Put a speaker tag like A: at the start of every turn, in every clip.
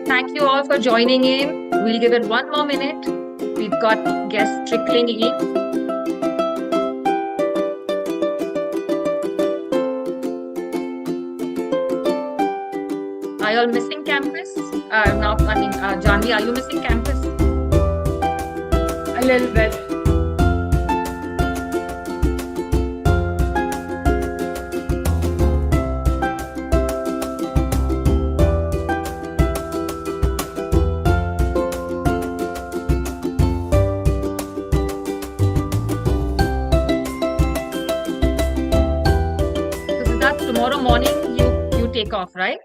A: Thank you all for joining in. We'll give it one more minute. We've got guests trickling in. Are you all missing campus? Janvi, are you missing campus?
B: A little bit.
A: Tomorrow morning you take off, right?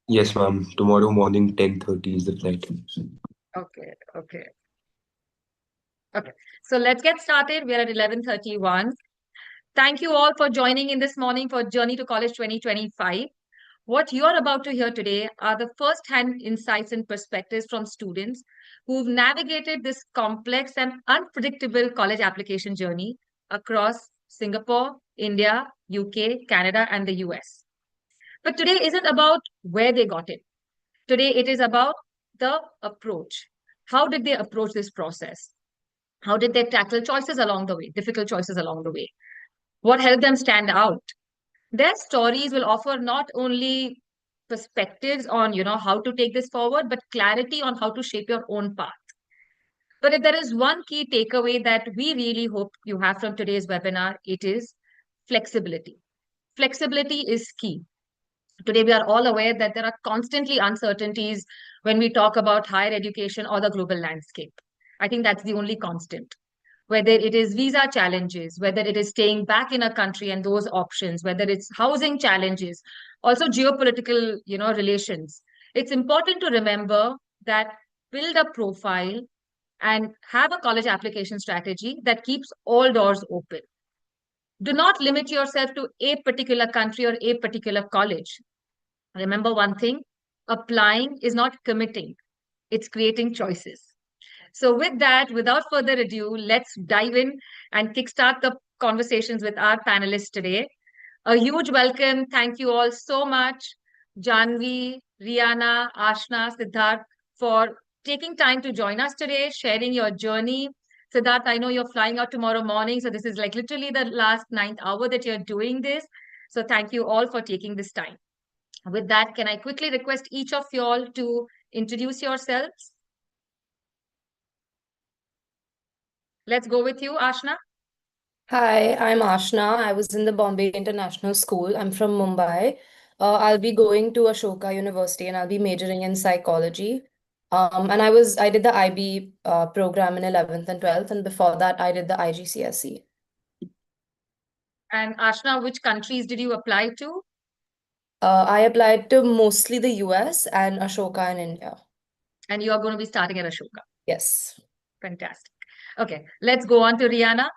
C: Yes, ma'am. Tomorrow morning, 10:30 is the flight.
A: Okay. So let's get started. We're at 11:31. Thank you all for joining in this morning for Journey to College 2025. What you're about to hear today are the first-hand insights and perspectives from students who've navigated this complex and unpredictable college application journey across Singapore, India, UK, Canada, and the US. But today isn't about where they got it. Today it is about the approach. How did they approach this process? How did they tackle choices along the way, difficult choices along the way? What helped them stand out? Their stories will offer not only perspectives on, how to take this forward, but clarity on how to shape your own path. But if there is one key takeaway that we really hope you have from today's webinar, it is flexibility. Flexibility is key. Today, we are all aware that there are constantly uncertainties when we talk about higher education or the global landscape. I think that's the only constant. Whether it is visa challenges, whether it is staying back in a country and those options, whether it's housing challenges, also geopolitical, relations. It's important to remember that build a profile and have a college application strategy that keeps all doors open. Do not limit yourself to a particular country or a particular college. Remember one thing, applying is not committing, it's creating choices. So with that, without further ado, let's dive in and kickstart the conversations with our panelists today. A huge welcome. Thank you all so much, Janvi, Rihanna, Ashna, Siddharth, for taking time to join us today, sharing your journey. Siddharth, I know you're flying out tomorrow morning, so this is like literally the last 9th hour that you're doing this. So thank you all for taking this time. With that, can I quickly request each of you all to introduce yourselves? Let's go with you, Ashna.
B: Hi, I'm Ashna. I was in the Bombay International School. I'm from Mumbai. I'll be going to Ashoka University and I'll be majoring in psychology. And I did the IB program in 11th and 12th, and before that I did the IGCSE.
A: And Ashna, which countries did you apply to?
B: I applied to mostly the US and Ashoka in India.
A: And you are going to be starting at Ashoka.
B: Yes.
A: Fantastic. Okay, let's go on to Rihanna.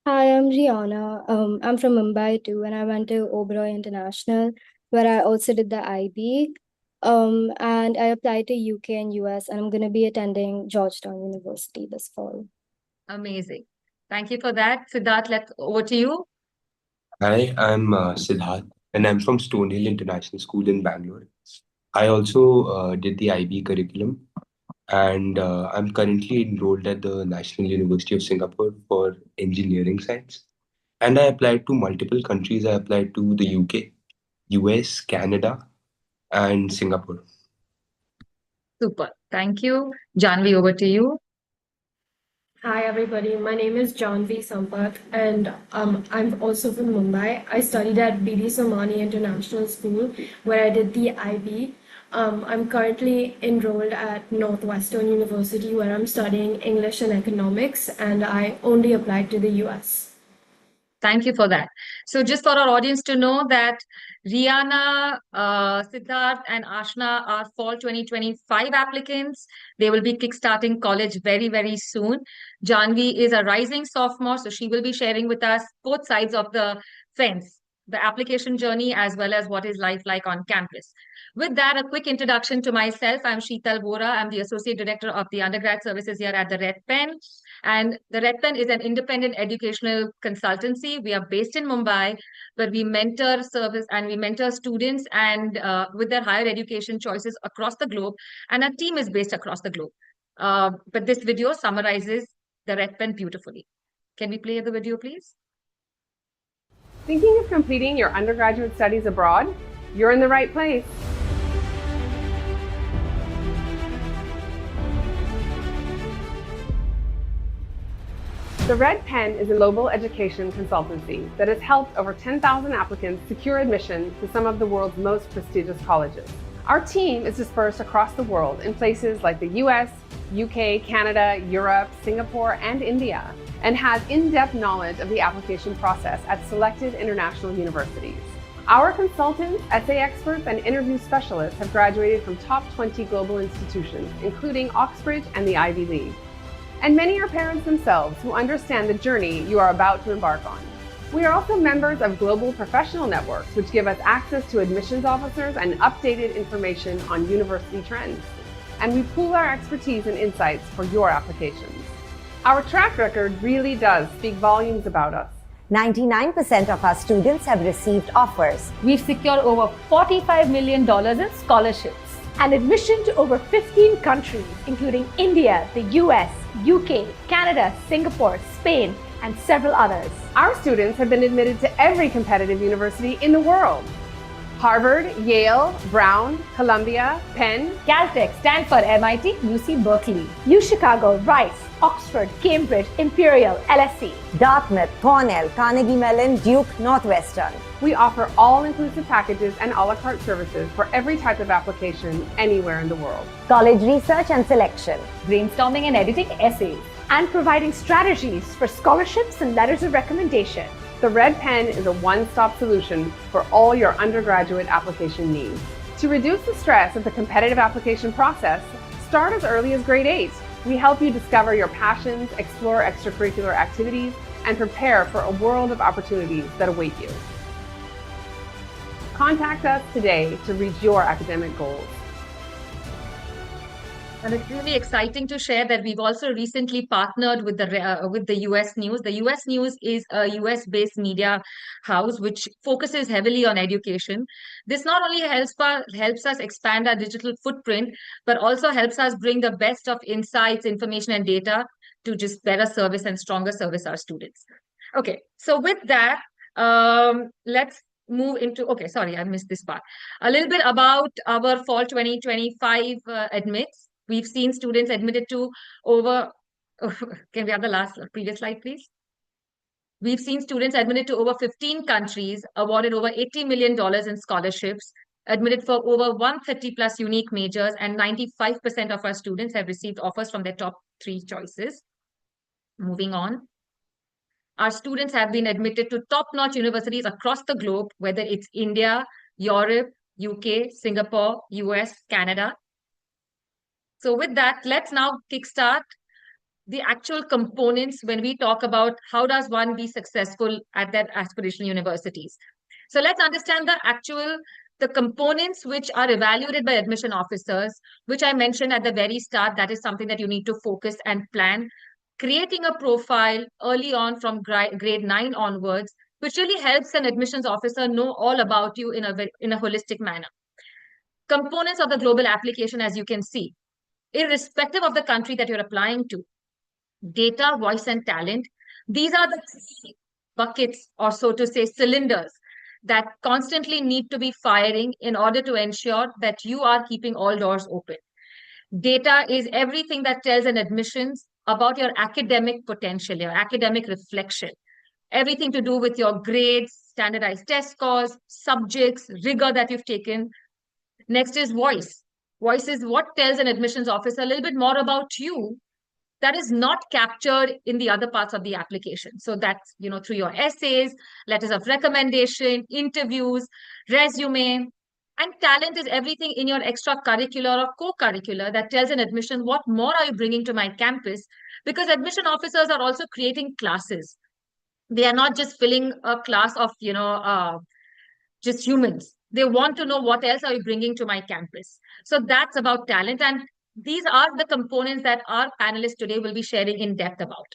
D: Hi, I'm Rihanna. I'm from Mumbai too, and I went to Oberoi International, where I also did the IB. And I applied to UK and US, and I'm going to be attending Georgetown University this fall.
A: Amazing. Thank you for that. Siddharth, over to you.
C: Hi, I'm Siddharth, and I'm from Stonehill International School in Bangalore. I also did the IB curriculum, and I'm currently enrolled at the National University of Singapore for engineering science. And I applied to multiple countries. I applied to the UK, US, Canada, and Singapore.
A: Super. Thank you. Janvi, over to you.
E: Hi everybody, my name is Janvi Sampath and I'm also from Mumbai. I studied at B.D. Somani International School where I did the IB. I'm currently enrolled at Northwestern University where I'm studying English and Economics, and I only applied to the US.
A: Thank you for that. So just for our audience to know that Rihanna, Siddharth, and Ashna are fall 2025 applicants. They will be kickstarting college very, very soon. Janvi is a rising sophomore, so she will be sharing with us both sides of the fence the application journey, as well as what is life like on campus. With that, a quick introduction to myself. I'm Sheetal Vora. I'm the Associate Director of the Undergrad Services here at the Red Penn. And the Red Penn is an independent educational consultancy. We are based in Mumbai, but we mentor students and with their higher education choices across the globe. And our team is based across the globe. But this video summarizes the Red Penn beautifully. Can we play the video, please?
F: Thinking of completing your undergraduate studies abroad? You're in the right place. The Red Penn is a global education consultancy that has helped over 10,000 applicants secure admission to some of the world's most prestigious colleges. Our team is dispersed across the world in places like the US, UK, Canada, Europe, Singapore, and India, and has in-depth knowledge of the application process at selected international universities. Our consultants, essay experts, and interview specialists have graduated from top 20 global institutions, including Oxbridge and the Ivy League. And many are parents themselves who understand the journey you are about to embark on. We are also members of global professional networks, which give us access to admissions officers and updated information on university trends. And we pool our expertise and insights for your applications. Our track record really does speak volumes about us.
G: 99% of our students have received offers.
H: We've secured over $45 million in scholarships
I: and admission to over 15 countries, including India, the US, UK, Canada, Singapore, Spain, and several others.
F: Our students have been admitted to every competitive university in the world. Harvard, Yale, Brown, Columbia, Penn,
H: Caltech, Stanford, MIT, UC Berkeley,
I: UChicago, Rice, Oxford, Cambridge, Imperial, LSE,
G: Dartmouth, Cornell, Carnegie Mellon, Duke, Northwestern.
F: We offer all-inclusive packages and a la carte services for every type of application anywhere in the world.
G: College research and selection,
H: brainstorming and editing essays,
I: and providing strategies for scholarships and letters of recommendation.
F: The Red Penn is a one-stop solution for all your undergraduate application needs. To reduce the stress of the competitive application process, start as early as grade 8. We help you discover your passions, explore extracurricular activities, and prepare for a world of opportunities that await you. Contact us today to reach your academic goals.
A: And it's really exciting to share that we've also recently partnered with the US News. The US News is a US-based media house which focuses heavily on education. This not only helps us expand our digital footprint, but also helps us bring the best of insights, information, and data to just better service and stronger service our students. Okay, so with that, let's move into, okay, sorry, I missed this part. A little bit about our fall 2025 admits. We've seen students admitted to over, can we have the previous slide, please? We've seen students admitted to over 15 countries, awarded over $80 million in scholarships, admitted for over 130 plus unique majors, and 95% of our students have received offers from their top 3 choices. Moving on. Our students have been admitted to top-notch universities across the globe, whether it's India, Europe, UK, Singapore, US, Canada. So with that, let's now kickstart the actual components when we talk about how does one be successful at their aspirational universities. So let's understand the components which are evaluated by admission officers, which I mentioned at the very start. That is something that you need to focus and plan. Creating a profile early on from grade 9 onwards, which really helps an admissions officer know all about you in a holistic manner. Components of the global application, as you can see, irrespective of the country that you're applying to, data, voice, and talent, these are the 3 buckets, or so to say, cylinders that constantly need to be firing in order to ensure that you are keeping all doors open. Data is everything that tells an admissions about your academic potential, your academic reflection, everything to do with your grades, standardized test scores, subjects, rigor that you've taken. Next is voice. Voice is what tells an admissions officer a little bit more about you that is not captured in the other parts of the application. So that's, through your essays, letters of recommendation, interviews, resume. And talent is everything in your extracurricular or co-curricular that tells an admission what more are you bringing to my campus, because admission officers are also creating classes. They are not just filling a class of, just humans. They want to know what else are you bringing to my campus. So that's about talent. And these are the components that our panelists today will be sharing in depth about.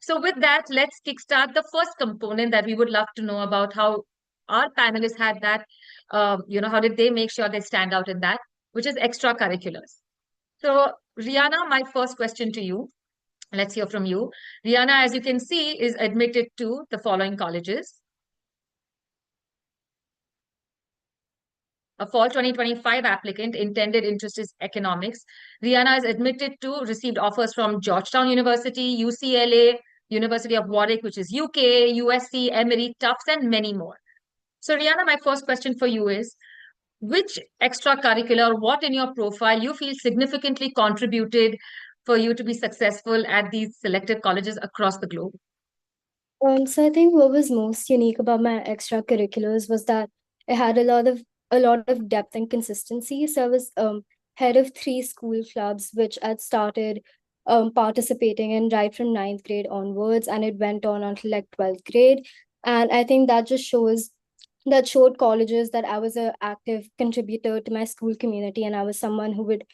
A: So with that, let's kickstart the first component that we would love to know about how our panelists had that, how did they make sure they stand out in that, which is extracurriculars. So Rihanna, my first question to you. Let's hear from you. Rihanna, as you can see, is admitted to the following colleges. A fall 2025 applicant, intended interest is economics. Rihanna is admitted to, received offers from Georgetown University, UCLA, University of Warwick, which is UK, USC, Emory, Tufts, and many more. So Rihanna, my first question for you is, which extracurricular, what in your profile you feel significantly contributed for you to be successful at these selected colleges across the globe?
D: So I think what was most unique about my extracurriculars was that it had a lot of depth and consistency. So I was head of 3 school clubs, which I'd started participating in right from 9th grade onwards, and it went on until like 12th grade. And I think that just showed colleges that I was an active contributor to my school community, and I was someone who would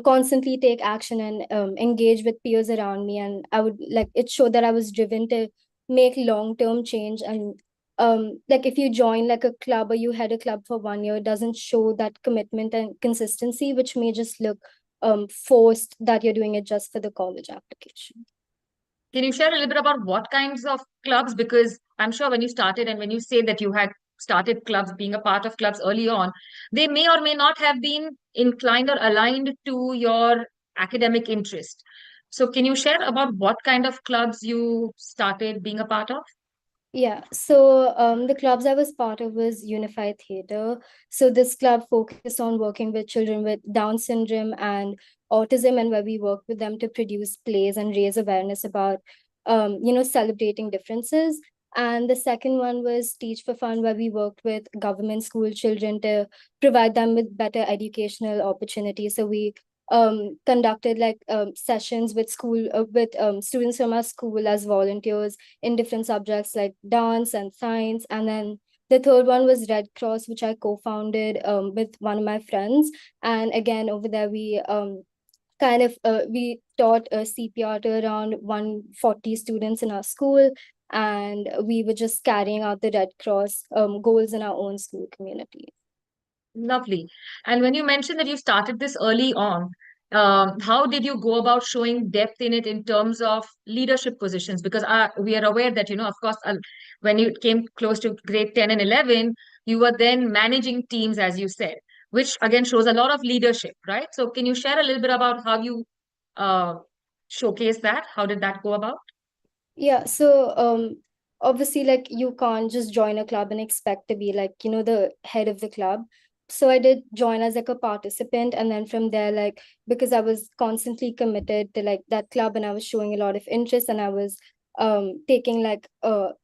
D: constantly take action and engage with peers around me. And I would it showed that I was driven to make long-term change. And if you join like a club or you head a club for 1 year, it doesn't show that commitment and consistency, which may just look forced that you're doing it just for the college application.
A: Can you share a little bit about what kinds of clubs? Because I'm sure when you started and when you say that you had started clubs, being a part of clubs early on, they may or may not have been inclined or aligned to your academic interest. So can you share about what kind of clubs you started being a part of?
D: Yeah, so the clubs I was part of was Unified Theatre. So this club focused on working with children with Down syndrome and autism, and where we worked with them to produce plays and raise awareness about, celebrating differences. And the second one was Teach for Fun, where we worked with government school children to provide them with better educational opportunities. So we conducted sessions with students from our school as volunteers in different subjects like dance and science. And then the third one was Red Cross, which I co-founded with one of my friends. And again, over there, we we taught CPR to around 140 students in our school. And we were just carrying out the Red Cross goals in our own school community.
A: Lovely. And when you mentioned that you started this early on, how did you go about showing depth in it in terms of leadership positions? Because we are aware that, of course, when you came close to grade 10 and 11, you were then managing teams, as you said, which again shows a lot of leadership, right? So can you share a little bit about how you showcase that? How did that go about?
D: Yeah, so obviously you can't just join a club and expect to be the head of the club. So I did join as a participant, and then from there, because I was constantly committed to that club, and I was showing a lot of interest, and I was taking a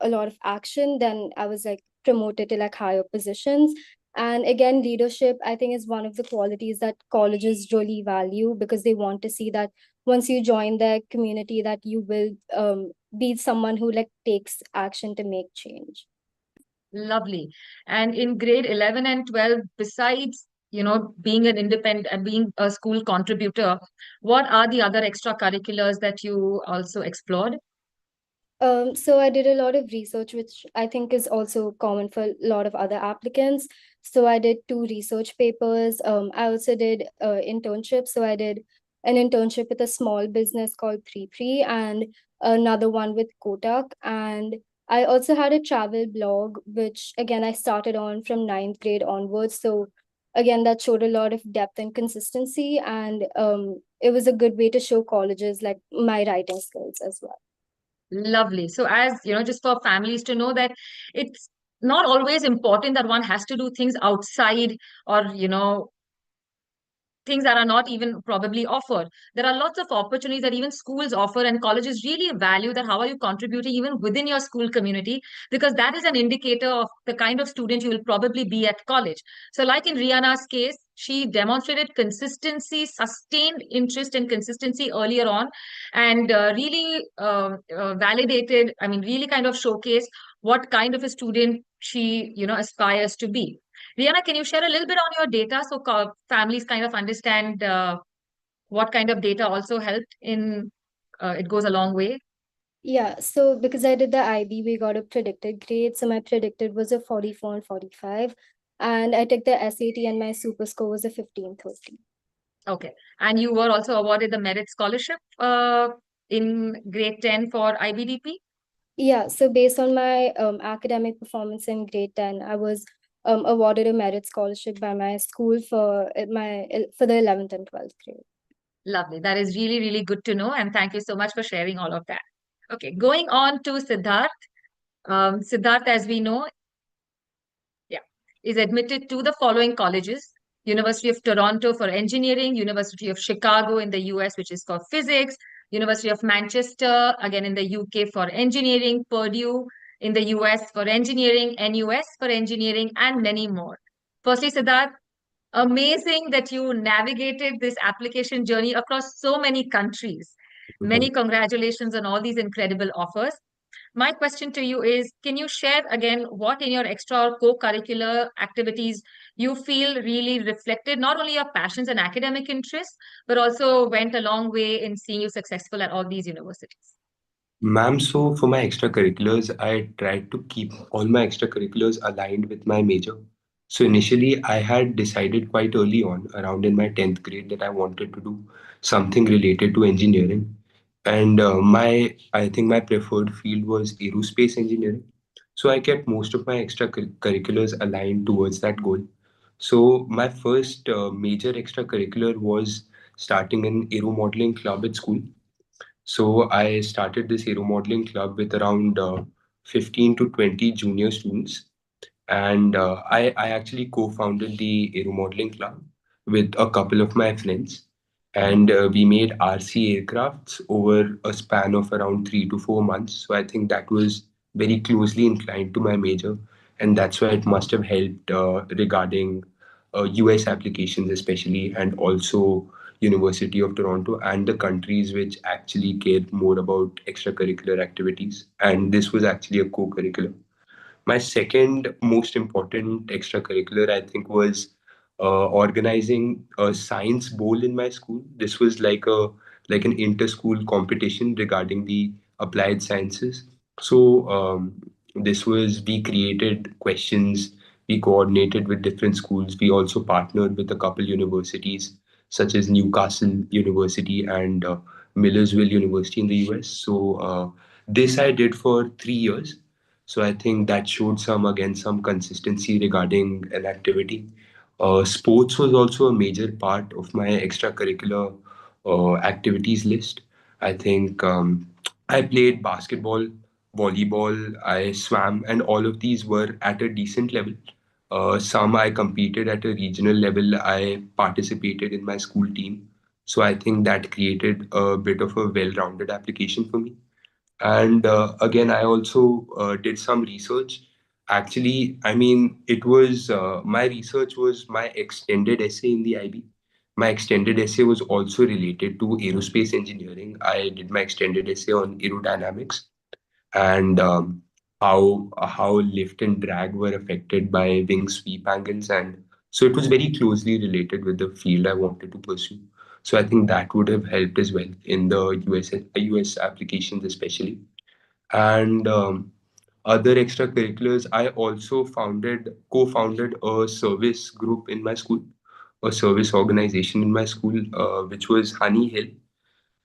D: lot of action, then I was promoted to higher positions. And again, leadership, I think, is one of the qualities that colleges really value, because they want to see that once you join their community, that you will be someone who takes action to make change.
A: Lovely. And in grade 11 and 12, besides, being an independent and being a school contributor, what are the other extracurriculars that you also explored?
D: So I did a lot of research, which I think is also common for a lot of other applicants. So I did 2 research papers. I also did internships. So I did an internship with a small business called Pre and another one with Kotak. And I also had a travel blog, which again, I started on from 9th grade onwards. So again, that showed a lot of depth and consistency. And it was a good way to show colleges my writing skills as well.
A: Lovely. So as, just for families to know that it's not always important that one has to do things outside or, things that are not even probably offered. There are lots of opportunities that even schools offer, and colleges really value that. How are you contributing even within your school community? Because that is an indicator of the kind of student you will probably be at college. So like in Rihanna's case, she demonstrated consistency, sustained interest and consistency earlier on, and really validated, really kind of showcased what kind of a student she, aspires to be. Rihanna, can you share a little bit on your data so families kind of understand what kind of data also helped in it goes a long way?
D: Yeah, so because I did the IB, we got a predicted grade. So my predicted was a 44 and 45. And I took the SAT and my super score was a 15, 30.
A: Okay. And you were also awarded the merit scholarship in grade 10 for IBDP?
D: Yeah, so based on my academic performance in grade 10, I was awarded a merit scholarship by my school for the 11th and 12th grade.
A: Lovely. That is really, really good to know. And thank you so much for sharing all of that. Okay, going on to Siddharth. Siddharth, as we know, is admitted to the following colleges: University of Toronto for engineering, University of Chicago in the US, which is for physics, University of Manchester, again in the UK for engineering, Purdue in the US for engineering, NUS for engineering, and many more. Firstly, Siddharth, amazing that you navigated this application journey across so many countries. Many congratulations on all these incredible offers. My question to you is, can you share again what in your extra or co-curricular activities you feel really reflected not only your passions and academic interests, but also went a long way in seeing you successful at all these universities?
C: Ma'am, so for my extracurriculars, I tried to keep all my extracurriculars aligned with my major. So initially, I had decided quite early on, around in my 10th grade, that I wanted to do something related to engineering. And I think my preferred field was aerospace engineering. So I kept most of my extracurriculars aligned towards that goal. So my first major extracurricular was starting an aero modeling club at school. So I started this aero modeling club with around 15 to 20 junior students. And I actually co-founded the aero modeling club with a couple of my friends. And we made RC aircrafts over a span of around 3 to 4 months. So I think that was very closely inclined to my major. And that's why it must have helped regarding US applications, especially, and also University of Toronto and the countries which actually care more about extracurricular activities. And this was actually a co-curricular. My second most important extracurricular, I think, was organizing a science bowl in my school. This was like an inter-school competition regarding the applied sciences. So this was we created questions, we coordinated with different schools. We also partnered with a couple universities such as Newcastle University and Millersville University in the US. So this I did for 3 years. So I think that showed some consistency regarding an activity. Sports was also a major part of my extracurricular activities list. I think I played basketball, volleyball, I swam, and all of these were at a decent level. Some I competed at a regional level. I participated in my school team. So I think that created a bit of a well-rounded application for me. And again, I also did some research. Actually, I mean, it was my research was my extended essay in the IB. My extended essay was also related to aerospace engineering. I did my extended essay on aerodynamics and how lift and drag were affected by wing sweep angles, and so it was very closely related with the field I wanted to pursue. So I think that would have helped as well in the US applications especially. And other extracurriculars, I also co-founded a service group in my school, a service organization in my school, which was Honey Hill.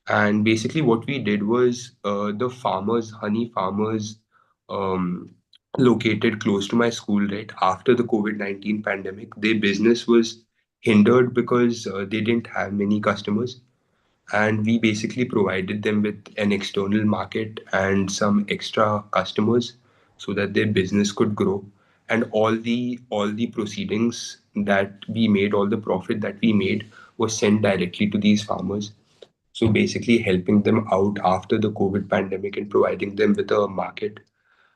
C: And basically, what we did was the farmers, honey farmers, um, located close to my school, right after the COVID-19 pandemic, their business was hindered because they didn't have many customers. And we basically provided them with an external market and some extra customers so that their business could grow. And all the proceedings that we made, all the profit that we made was sent directly to these farmers, so basically helping them out after the COVID pandemic and providing them with a market.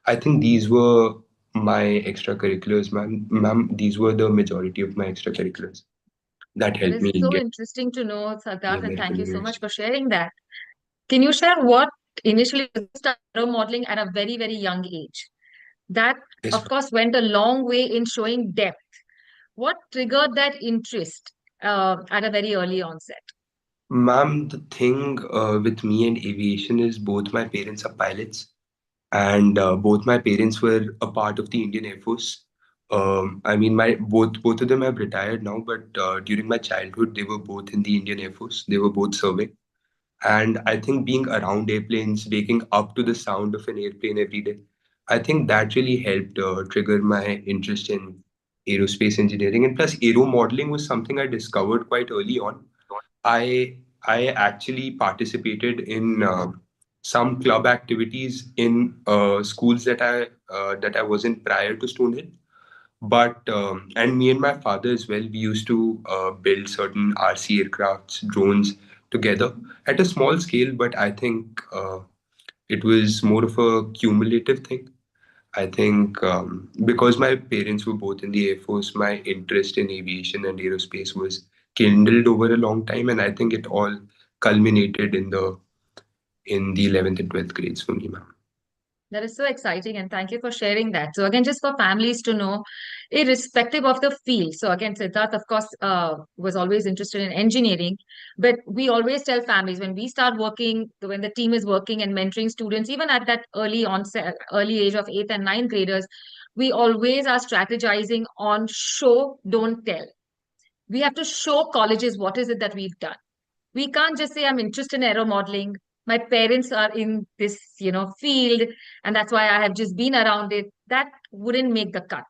C: I think these were my extracurriculars, ma'am. These were the majority of my extracurriculars that
A: That
C: helped
A: is
C: me
A: so
C: get
A: interesting to know,
C: the
A: Siddharth, and
C: American
A: thank you so much
C: University.
A: for sharing that. Can you share what initially started modeling at a very, very young age? That
C: Yes,
A: of course, went a long way in showing depth. What triggered that interest at a very early onset?
C: ma'am, the thing with me and aviation is both my parents are pilots, and both my parents were a part of the Indian Air Force. I mean, my both of them have retired now, but during my childhood, they were both in the Indian Air Force. They were both serving, and I think being around airplanes, waking up to the sound of an airplane every day, I think that really helped trigger my interest in aerospace engineering. And plus, aero modeling was something I discovered quite early on. I actually participated in some club activities in schools that I was in prior to Stonehill. But and me and my father as well, we used to build certain RC aircrafts, drones together at a small scale. But I think it was more of a cumulative thing. I think because my parents were both in the Air Force, my interest in aviation and aerospace was kindled over a long time, and I think it all culminated in the 11th and 12th grades for me, ma'am.
A: That is so exciting, and thank you for sharing that. So again, just for families to know, irrespective of the field. So again, Siddharth, of course, was always interested in engineering, but we always tell families when we start working, when the team is working and mentoring students, even at that early onset, early age of eighth and ninth graders, we always are strategizing on show, don't tell. We have to show colleges what is it that we've done. We can't just say I'm interested in aero modeling, my parents are in this field, and that's why I have just been around it. That wouldn't make the cut.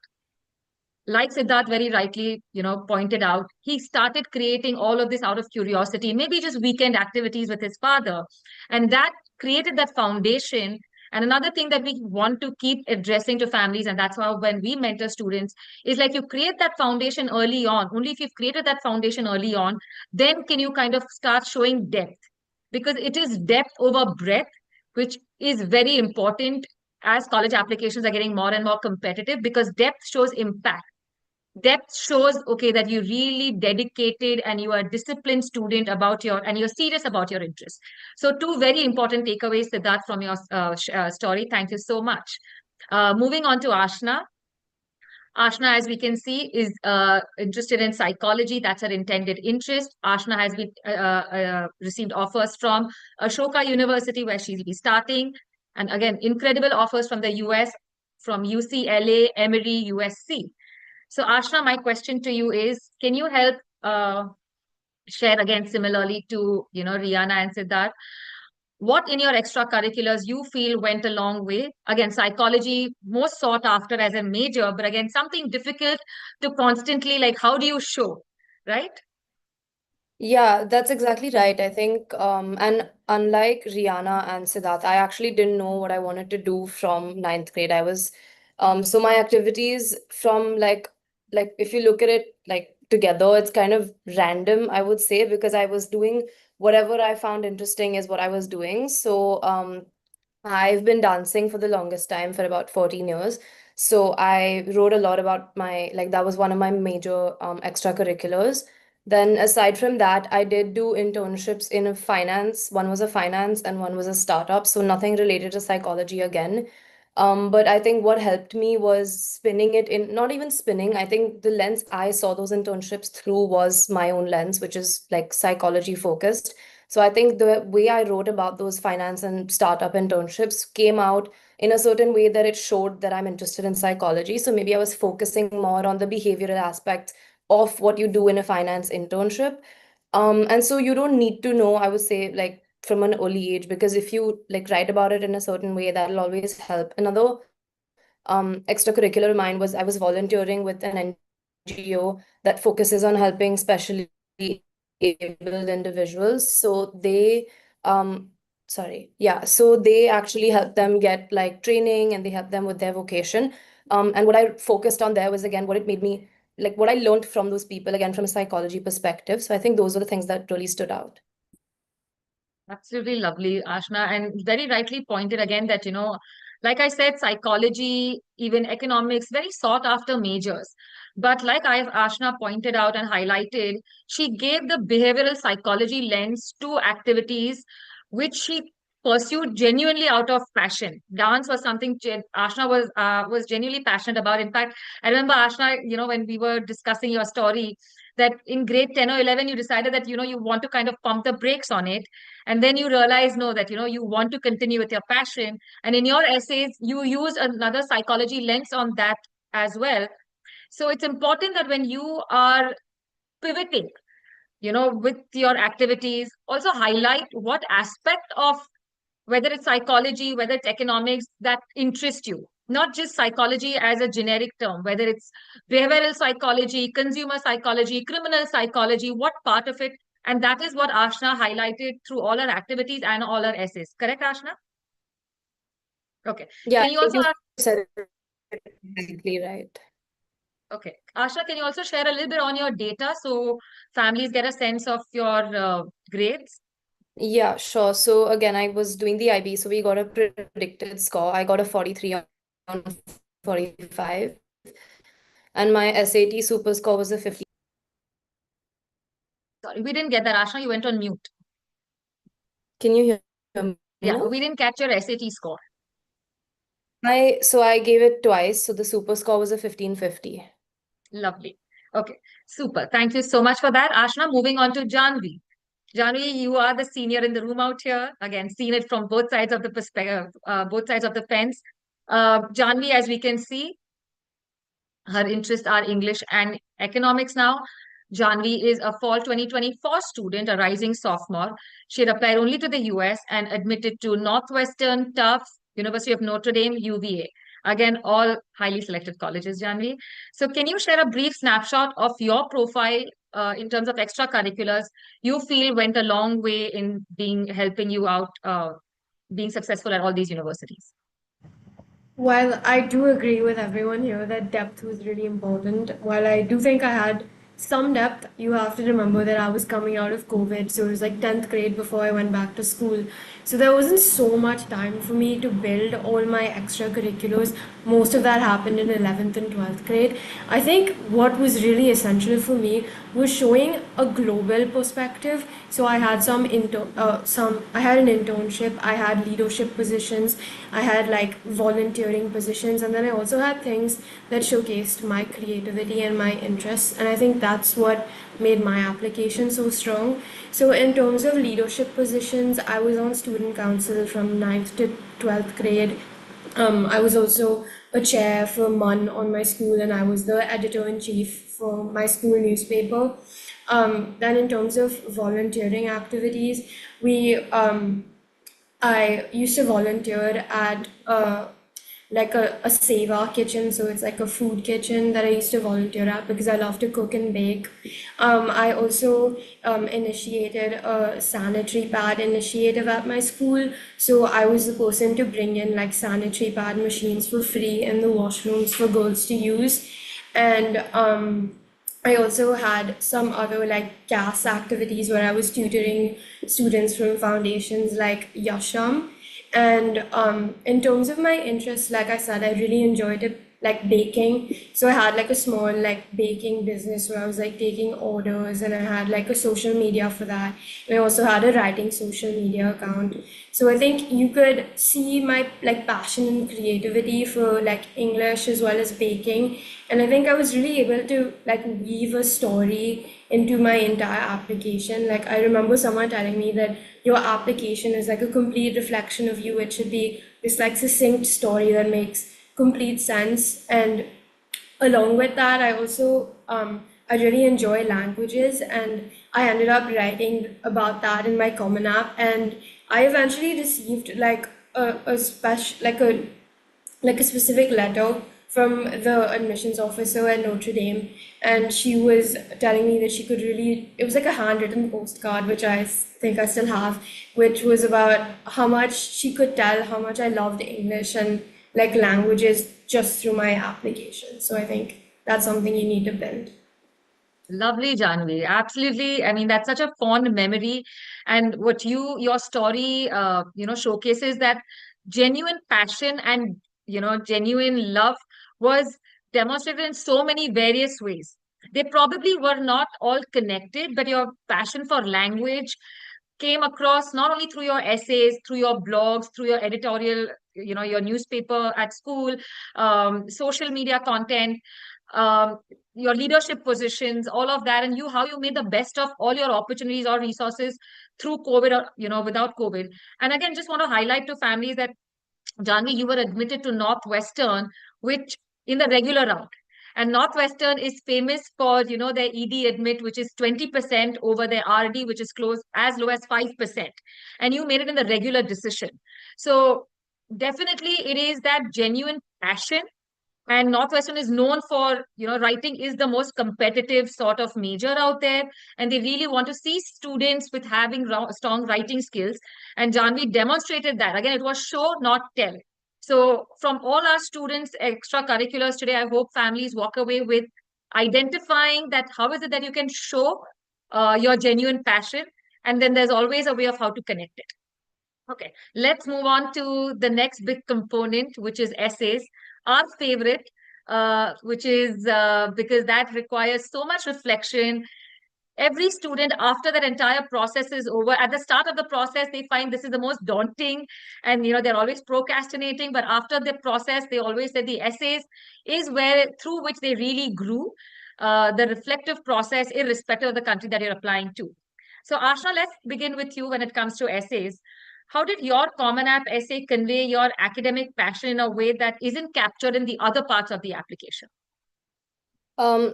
A: Like Siddharth very rightly pointed out, he started creating all of this out of curiosity, maybe just weekend activities with his father, and that created that foundation. And another thing that we want to keep addressing to families, and that's how when we mentor students, is like you create that foundation early on. Only if you've created that foundation early on, then can you kind of start showing depth, because it is depth over breadth, which is very important as college applications are getting more and more competitive, because depth shows impact. Depth shows, okay, that you really dedicated and you are a disciplined student about and you're serious about your interests. So two very important takeaways, Siddharth, from your story. Thank you so much. Moving on to Ashna. Ashna, as we can see, is interested in psychology. That's her intended interest. Ashna has been received offers from Ashoka University, where she'll be starting. And again, incredible offers from the US, from UCLA, Emory, USC. So Ashna, my question to you is, can you help share again similarly to Rihanna and Siddharth, what in your extracurriculars you feel went a long way? Again, psychology most sought after as a major, but again, something difficult to constantly, like, how do you show, right?
B: Yeah, that's exactly right. I think, and unlike Rihanna and Siddharth, I actually didn't know what I wanted to do from ninth grade. So my activities from like if you look at it like together, it's kind of random, I would say, because I was doing whatever I found interesting is what I was doing. So, I've been dancing for the longest time, for about 14 years. So I wrote a lot about that was one of my major extracurriculars. Then aside from that, I did do internships in a finance. One was a finance and one was a startup. So nothing related to psychology again. But I think what helped me was spinning it in, not even spinning. I think the lens I saw those internships through was my own lens, which is like psychology focused. So I think the way I wrote about those finance and startup internships came out in a certain way that it showed that I'm interested in psychology. So maybe I was focusing more on the behavioral aspects of what you do in a finance internship. And so you don't need to know, I would say, like from an early age, because if you like write about it in a certain way, that'll always help. Another extracurricular of mine was I was volunteering with an NGO that focuses on helping specially abled individuals. So so they actually help them get like training and they help them with their vocation. And what I focused on there was again what it made me like what I learned from those people again from a psychology perspective. So I think those are the things that really stood out.
A: Absolutely lovely, Ashna, and very rightly pointed again that, like I said, psychology, even economics, very sought after majors. But like Ashna pointed out and highlighted, she gave the behavioral psychology lens to activities which she pursued genuinely out of passion. Dance was something Ashna was genuinely passionate about. In fact, I remember Ashna, when we were discussing your story, that in grade 10 or 11, you decided that, you want to kind of pump the brakes on it. And then you realize, no, that, you want to continue with your passion. And in your essays, you use another psychology lens on that as well. So it's important that when you are pivoting, with your activities, also highlight what aspect of whether it's psychology, whether it's economics that interest you, not just psychology as a generic term, whether it's behavioral psychology, consumer psychology, criminal psychology, what part of it. And that is what Ashna highlighted through all her activities and all her essays. Correct, Ashna? Okay.
B: Yeah,
A: Can you also
B: said it exactly right.
A: Okay. Ashna, can you also share a little bit on your data so families get a sense of your grades?
B: Yeah, sure. So again, I was doing the IB, so we got a predicted score. I got a 43 on 45, and my SAT super score was a 50.
A: Sorry, we didn't get that, Ashna. You went on mute.
B: Can you hear me
A: Yeah,
B: now?
A: we didn't catch your SAT score.
B: So I gave it twice, so the super score was a 1550.
A: Lovely. Okay, super. Thank you so much for that. Ashna, moving on to Janvi. Janvi, you are the senior in the room out here. Again, seen it from both sides of the perspective, both sides of the fence. Janvi, as we can see, her interests are English and economics now. Janvi is a fall 2024 student, a rising sophomore. She had applied only to the US and admitted to Northwestern, Tufts, University of Notre Dame, UVA. Again, all highly selected colleges, Janvi. So can you share a brief snapshot of your profile in terms of extracurriculars you feel went a long way in helping you out, being successful at all these universities?
E: While I do agree with everyone here that depth was really important, while I do think I had some depth, you have to remember that I was coming out of COVID, so it was like 10th grade before I went back to school. So there wasn't so much time for me to build all my extracurriculars. Most of that happened in 11th and 12th grade. I think what was really essential for me was showing a global perspective. So I had I had an internship, I had leadership positions, I had like volunteering positions, and then I also had things that showcased my creativity and my interests. And I think that's what made my application so strong. So in terms of leadership positions, I was on student council from 9th to 12th grade. I was also a chair for MUN on my school, and I was the editor-in-chief for my school newspaper. Then in terms of volunteering activities, I used to volunteer at like a Seva kitchen, so it's like a food kitchen that I used to volunteer at because I love to cook and bake. I also initiated a sanitary pad initiative at my school, so I was the person to bring in like sanitary pad machines for free in the washrooms for girls to use. And I also had some other like CAS activities where I was tutoring students from foundations like Yasham. And in terms of my interests, like I said, I really enjoyed it, like baking. So I had like a small like baking business where I was like taking orders, and I had like a social media for that. And I also had a writing social media account. So I think you could see my like passion and creativity for like English as well as baking. And I think I was really able to like weave a story into my entire application. Like I remember someone telling me that your application is like a complete reflection of you. It should be this like succinct story that makes complete sense. And along with that, I also I really enjoy languages, and I ended up writing about that in my Common App. And I eventually received like a special like a specific letter from the admissions officer at Notre Dame, and she was telling me that she could really, it was like a handwritten postcard, which I think I still have, which was about how much she could tell how much I loved English and like languages just through my application. So I think that's something you need to build.
A: Lovely, Janvi. Absolutely. I mean, that's such a fond memory. And what your story, showcases that genuine passion and, genuine love was demonstrated in so many various ways. They probably were not all connected, but your passion for language, came across not only through your essays, through your blogs, through your editorial, your newspaper at school, social media content, um, your leadership positions, all of that, and how you made the best of all your opportunities or resources through COVID or, without COVID. And again, just want to highlight to families that, Janvi, you were admitted to Northwestern, which in the regular round. And Northwestern is famous for, their ED admit, which is 20% over their RD, which is close as low as 5%. And you made it in the regular decision. So definitely it is that genuine passion. And Northwestern is known for, writing is the most competitive sort of major out there. And they really want to see students with having strong writing skills. And Janvi demonstrated that. Again, it was show, not tell. So from all our students, extracurriculars today, I hope families walk away with identifying that how is it that you can show your genuine passion. And then there's always a way of how to connect it. Okay, let's move on to the next big component, which is essays. Our favorite, which is because that requires so much reflection. Every student, after that entire process is over, at the start of the process, they find this is the most daunting, and they're always procrastinating. But after the process, they always say the essays is where through which they really grew. The reflective process, irrespective of the country that you're applying to. So, Ashna, let's begin with you when it comes to essays. How did your Common App essay convey your academic passion in a way that isn't captured in the other parts of the application?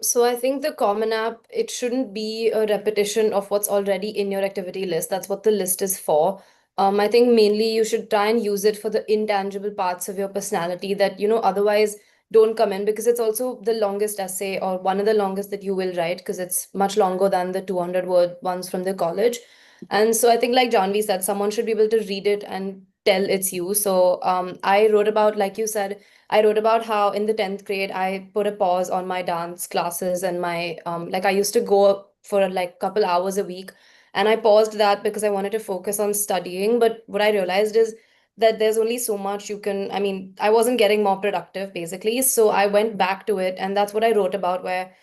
B: So I think the Common App, it shouldn't be a repetition of what's already in your activity list. That's what the list is for. I think mainly you should try and use it for the intangible parts of your personality that, otherwise don't come in, because it's also the longest essay or one of the longest that you will write, because it's much longer than the 200-word ones from the college. And so I think, like Janvi said, someone should be able to read it and tell it's you. So I wrote about, like you said, I wrote about how in the 10th grade, I put a pause on my dance classes and my, I used to go for like a couple hours a week. And I paused that because I wanted to focus on studying. But what I realized is that there's only so much you can, I wasn't getting more productive basically. So I went back to it. And that's what I wrote about, where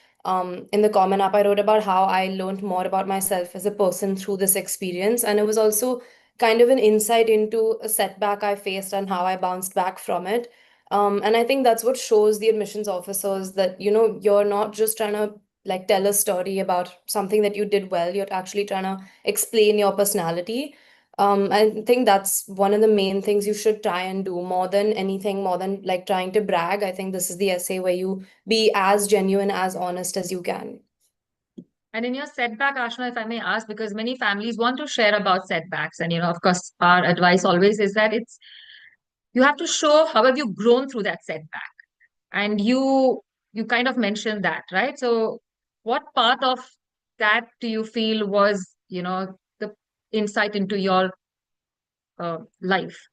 B: in the Common App, I wrote about how I learned more about myself as a person through this experience. And it was also kind of an insight into a setback I faced and how I bounced back from it. And I think that's what shows the admissions officers that, you're not just trying to like tell a story about something that you did well, you're actually trying to explain your personality. I think that's one of the main things you should try and do more than anything, more than like trying to brag. I think this is the essay where you be as genuine, as honest as you can.
A: And in your setback, Ashna, if I may ask, because many families want to share about setbacks, and of course, our advice always is that you have to show how have you grown through that setback, and you kind of mentioned that, right? So, what part of that do you feel was the insight into your life?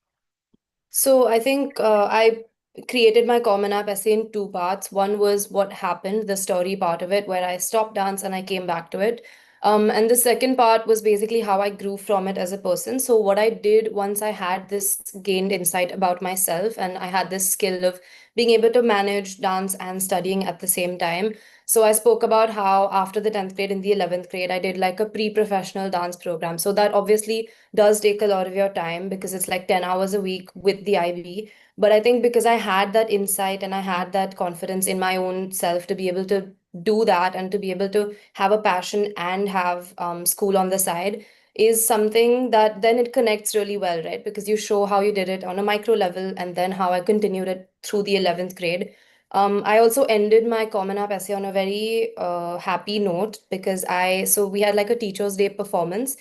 B: So I think I created my Common App essay in two parts. One was what happened, the story part of it, where I stopped dance and I came back to it. And the second part was basically how I grew from it as a person. So what I did once I had this gained insight about myself and I had this skill of being able to manage dance and studying at the same time. So I spoke about how after the 10th grade, in the 11th grade, I did like a pre-professional dance program. So that obviously does take a lot of your time because it's like 10 hours a week with the IB. But I think because I had that insight and I had that confidence in my own self to be able to do that and to be able to have a passion and have school on the side is something that then it connects really well, right? Because you show how you did it on a micro level and then how I continued it through the 11th grade. I also ended my Common App essay on a very happy note because so we had like a Teacher's Day performance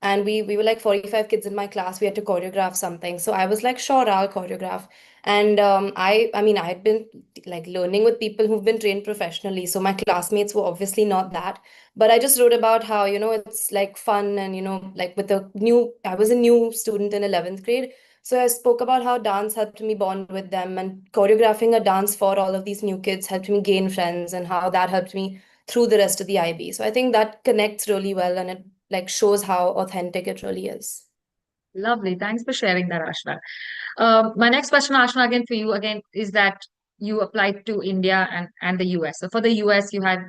B: and we were like 45 kids in my class. We had to choreograph something. So I was like, sure, I'll choreograph. And I had been like learning with people who've been trained professionally. So my classmates were obviously not that. But I just wrote about how, it's like fun and, like I was a new student in 11th grade. So I spoke about how dance helped me bond with them and choreographing a dance for all of these new kids helped me gain friends and how that helped me through the rest of the IB. So I think that connects really well and it like shows how authentic it really is.
A: Lovely. Thanks for sharing that, Ashna. My next question, Ashna, again for you, again, is that you applied to India and the US. So for the US, you had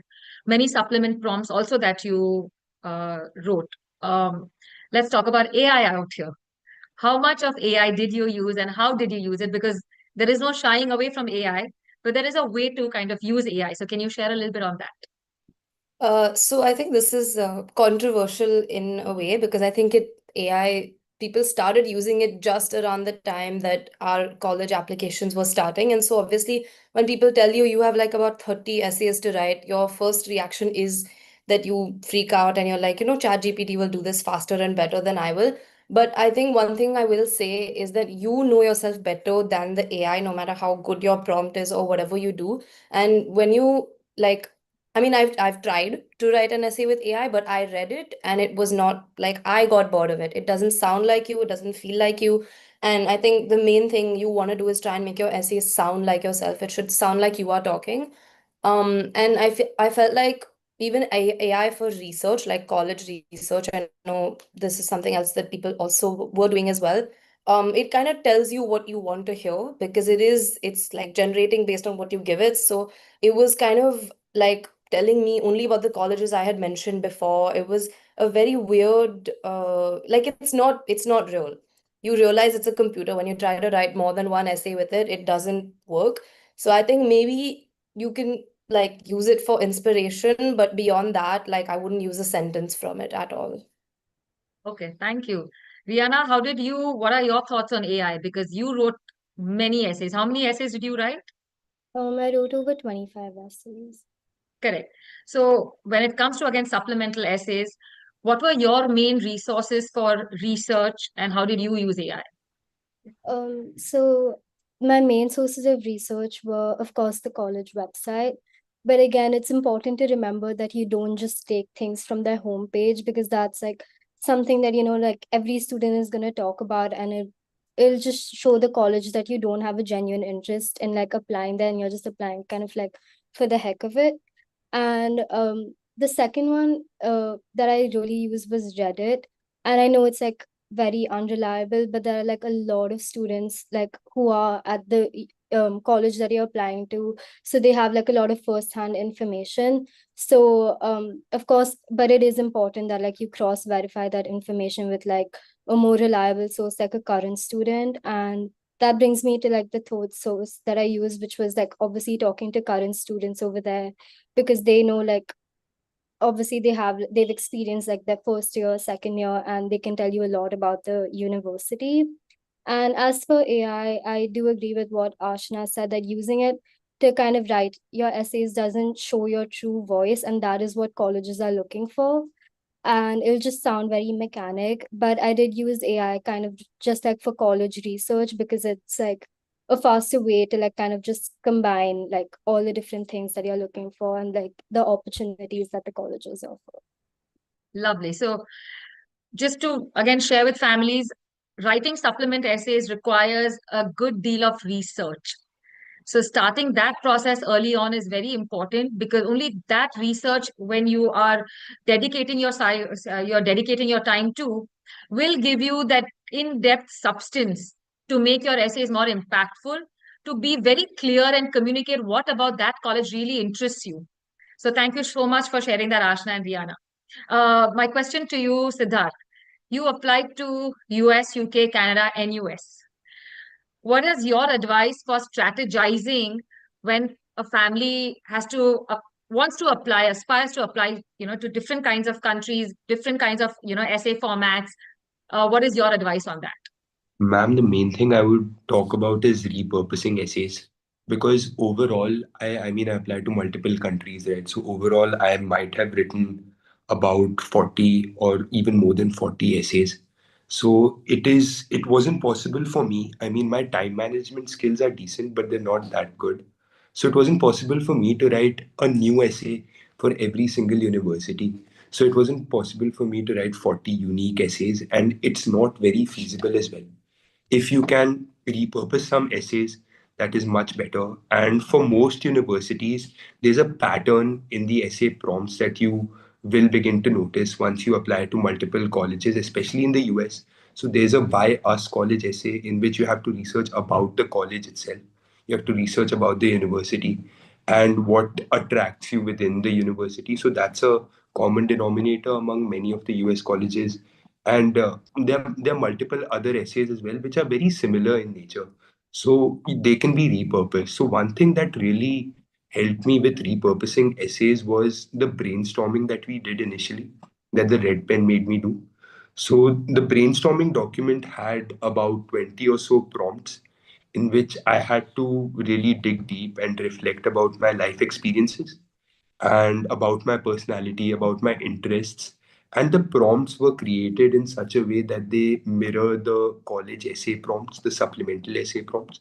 A: many supplement prompts also that you wrote. let's talk about AI out here. How much of AI did you use and how did you use it? Because there is no shying away from AI, but there is a way to kind of use AI. So can you share a little bit on that?
B: So I think this is controversial in a way because I think AI people started using it just around the time that our college applications were starting. And so obviously when people tell you you have like about 30 essays to write, your first reaction is that you freak out and you're like, ChatGPT will do this faster and better than I will. But I think one thing I will say is that you know yourself better than the AI, no matter how good your prompt is or whatever you do. And when you like I've tried to write an essay with AI, but I read it and it was not like I got bored of it. It doesn't sound like you, it doesn't feel like you. And I think the main thing you want to do is try and make your essay sound like yourself. It should sound like you are talking. And I felt like even AI for research, like college research, I know this is something else that people also were doing as well. It kind of tells you what you want to hear because it's like generating based on what you give it. So it was kind of like telling me only about the colleges I had mentioned before. It was a very weird, like it's not real. You realize it's a computer when you try to write more than one essay with it, it doesn't work. So I think maybe you can like use it for inspiration, but beyond that, like I wouldn't use a sentence from it at all.
A: Okay, thank you. Rihanna, what are your thoughts on AI? Because you wrote many essays. How many essays did you write?
D: I wrote over 25 essays.
A: Correct. So when it comes to, again, supplemental essays, what were your main resources for research and how did you use AI?
D: So my main sources of research were, of course, the college website. But again, it's important to remember that you don't just take things from their homepage because that's like something that, like every student is going to talk about, and it'll just show the college that you don't have a genuine interest in like applying there and you're just applying kind of like for the heck of it. And the second one that I really used was Reddit. And I know it's like very unreliable, but there are like a lot of students like who are at the college that you're applying to. So they have like a lot of first-hand information. So of course, but it is important that like you cross-verify that information with like a more reliable source, like a current student. And that brings me to like the third source that I used, which was like obviously talking to current students over there because they know like obviously they've experienced like their first year, second year, and they can tell you a lot about the university. And as for AI, I do agree with what Ashna said, that using it to kind of write your essays doesn't show your true voice, and that is what colleges are looking for. And it'll just sound very mechanic, but I did use AI kind of just like for college research because it's like a faster way to like kind of just combine like all the different things that you're looking for and like the opportunities that the colleges offer.
A: Lovely. So just to again share with families, writing supplement essays requires a good deal of research. So starting that process early on is very important because only that research, when you are you're dedicating your time to, will give you that in-depth substance to make your essays more impactful, to be very clear and communicate what about that college really interests you. So thank you so much for sharing that, Ashna and Rihanna. My question to you, Siddharth. You applied to US, UK, Canada, and US. What is your advice for strategizing when a family wants to apply, aspires to apply, to different kinds of countries, different kinds of, essay formats? What is your advice on that?
C: Ma'am, the main thing I would talk about is repurposing essays because overall, I applied to multiple countries, right? So overall, I might have written about 40 or even more than 40 essays. So it wasn't possible for me. I mean, my time management skills are decent, but they're not that good. So it wasn't possible for me to write a new essay for every single university. So it wasn't possible for me to write 40 unique essays, and it's not very feasible as well. If you can repurpose some essays, that is much better. And for most universities, there's a pattern in the essay prompts that you will begin to notice once you apply to multiple colleges, especially in the US. So there's a by us college essay in which you have to research about the college itself. You have to research about the university and what attracts you within the university. So that's a common denominator among many of the US colleges. And there are multiple other essays as well, which are very similar in nature. So they can be repurposed. So one thing that really helped me with repurposing essays was the brainstorming that we did initially, that the Red Pen made me do. So the brainstorming document had about 20 or so prompts in which I had to really dig deep and reflect about my life experiences and about my personality, about my interests. And the prompts were created in such a way that they mirror the college essay prompts, the supplemental essay prompts.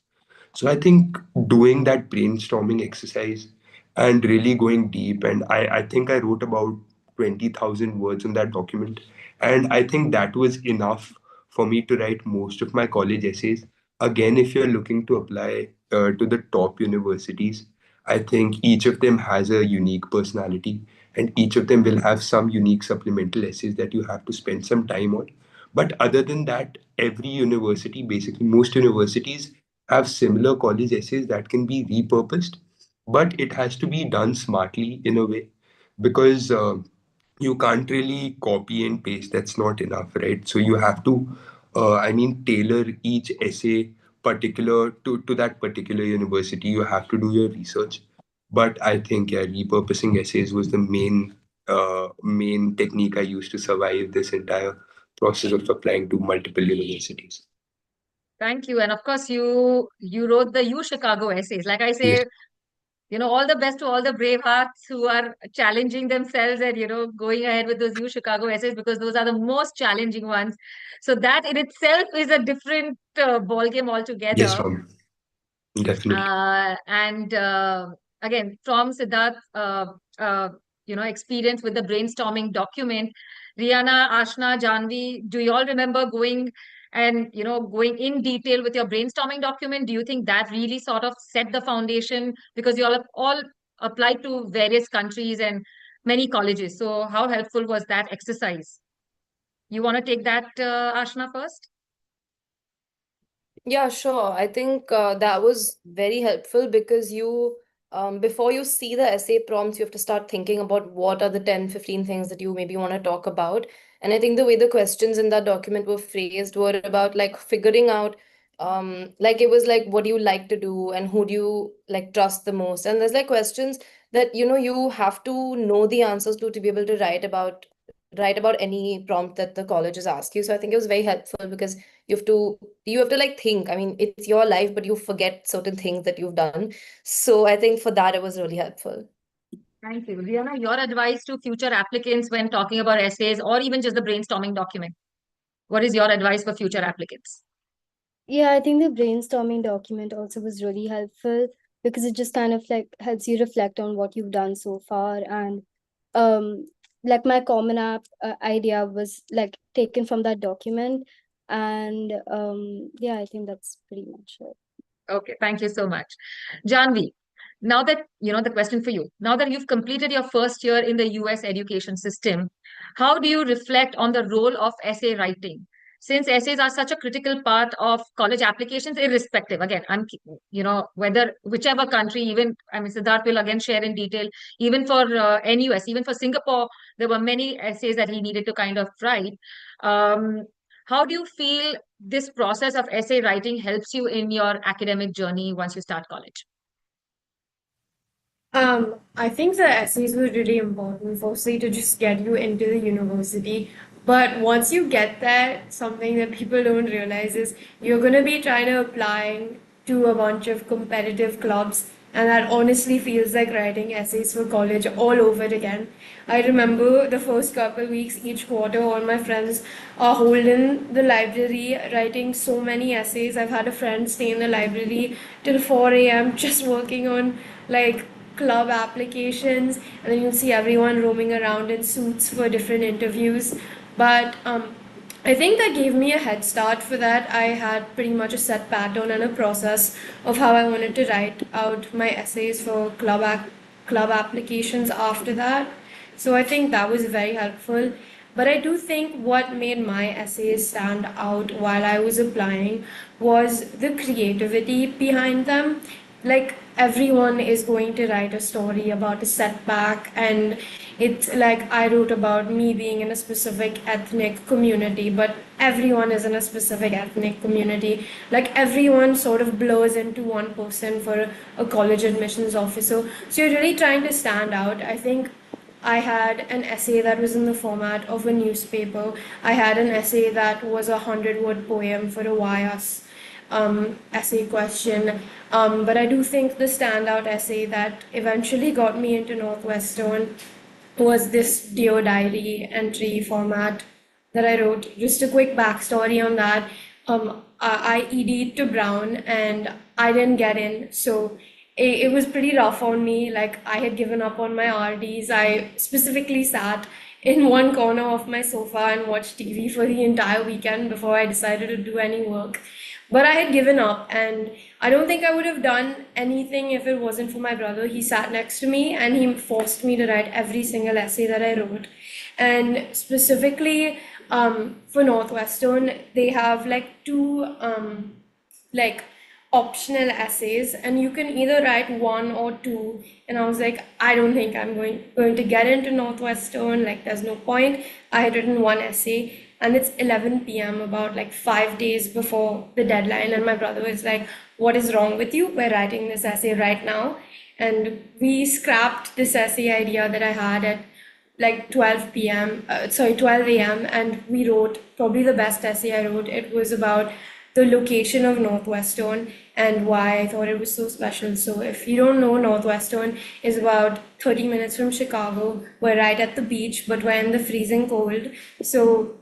C: So I think doing that brainstorming exercise and really going deep, and I think I wrote about 20,000 words in that document. And I think that was enough for me to write most of my college essays. Again, if you're looking to apply to the top universities, I think each of them has a unique personality, and each of them will have some unique supplemental essays that you have to spend some time on. But other than that, every university, basically most universities, have similar college essays that can be repurposed, but it has to be done smartly in a way, because you can't really copy and paste. That's not enough, right? So you have to, tailor each essay particular to that particular university. You have to do your research. But I think, yeah, repurposing essays was the main technique I used to survive this entire process of applying to multiple universities.
A: Thank you. And of course, you wrote the U Chicago essays. Like I say,
C: Yes.
A: all the best to all the brave hearts who are challenging themselves and, going ahead with those U Chicago essays, because those are the most challenging ones. So that in itself is a different ball game
C: Yes,
A: altogether.
C: Ram. Definitely.
A: And again, from Siddharth, experience with the brainstorming document, Rihanna, Ashna, Janvi, do you all remember going and, going in detail with your brainstorming document? Do you think that really sort of set the foundation? Because you all have all applied to various countries and many colleges. So how helpful was that exercise? You want to take that, Ashna, first?
B: Yeah, sure. I think that was very helpful because before you see the essay prompts, you have to start thinking about what are the 10, 15 things that you maybe want to talk about. And I think the way the questions in that document were phrased were about like figuring out, like it was like, what do you like to do and who do you like trust the most? And there's like questions that, you have to know the answers to be able to write about any prompt that the colleges ask you. So I think it was very helpful because you have to like think. I mean, it's your life, but you forget certain things that you've done. So I think for that it was really helpful.
A: Thank you. Rihanna, your advice to future applicants when talking about essays or even just the brainstorming document. What is your advice for future applicants?
D: Yeah, I think the brainstorming document also was really helpful because it just kind of like helps you reflect on what you've done so far. And like my Common App idea was like taken from that document. And yeah, I think that's pretty much it.
A: Okay, thank you so much. Janvi, now that, the question for you, now that you've completed your first year in the US education system, how do you reflect on the role of essay writing? Since essays are such a critical part of college applications, irrespective, again, whether whichever country, even, I mean, Siddharth will again share in detail, even for NUS, even for Singapore, there were many essays that he needed to kind of write. Um, how do you feel this process of essay writing helps you in your academic journey once you start college?
E: I think the essays were really important, firstly, to just get you into the university. But once you get there, something that people don't realize is you're going to be trying to apply to a bunch of competitive clubs, and that honestly feels like writing essays for college all over again. I remember the first couple weeks each quarter, all my friends are holding the library, writing so many essays. I've had a friend stay in the library till 4 a.m. just working on like club applications, and then you'll see everyone roaming around in suits for different interviews. But I think that gave me a head start for that. I had pretty much a set pattern and a process of how I wanted to write out my essays for club applications after that. So I think that was very helpful. But I do think what made my essays stand out while I was applying was the creativity behind them. Like, everyone is going to write a story about a setback, and it's like I wrote about me being in a specific ethnic community, but everyone is in a specific ethnic community. Like everyone sort of blurs into one person for a college admissions officer. So you're really trying to stand out. I think I had an essay that was in the format of a newspaper. I had an essay that was a 100-word poem for a YS essay question. But I do think the standout essay that eventually got me into Northwestern was this Dear Diary entry format that I wrote. Just a quick backstory on that. I ED'd to Brown and I didn't get in, so it was pretty rough on me. Like I had given up on my RDs. I specifically sat in one corner of my sofa and watched TV for the entire weekend before I decided to do any work. But I had given up, and I don't think I would have done anything if it wasn't for my brother. He sat next to me and he forced me to write every single essay that I wrote. And specifically for Northwestern, they have like two like optional essays, and you can either write one or two. And I was like, I don't think I'm going to get into Northwestern. Like, there's no point. I had written one essay, and it's 11 p.m., about like 5 days before the deadline. And my brother was like, what is wrong with you? We're writing this essay right now. And we scrapped this essay idea that I had at like 12 a.m., and we wrote probably the best essay I wrote. It was about the location of Northwestern and why I thought it was so special. So if you don't know, Northwestern is about 30 minutes from Chicago. We're right at the beach, but we're in the freezing cold. So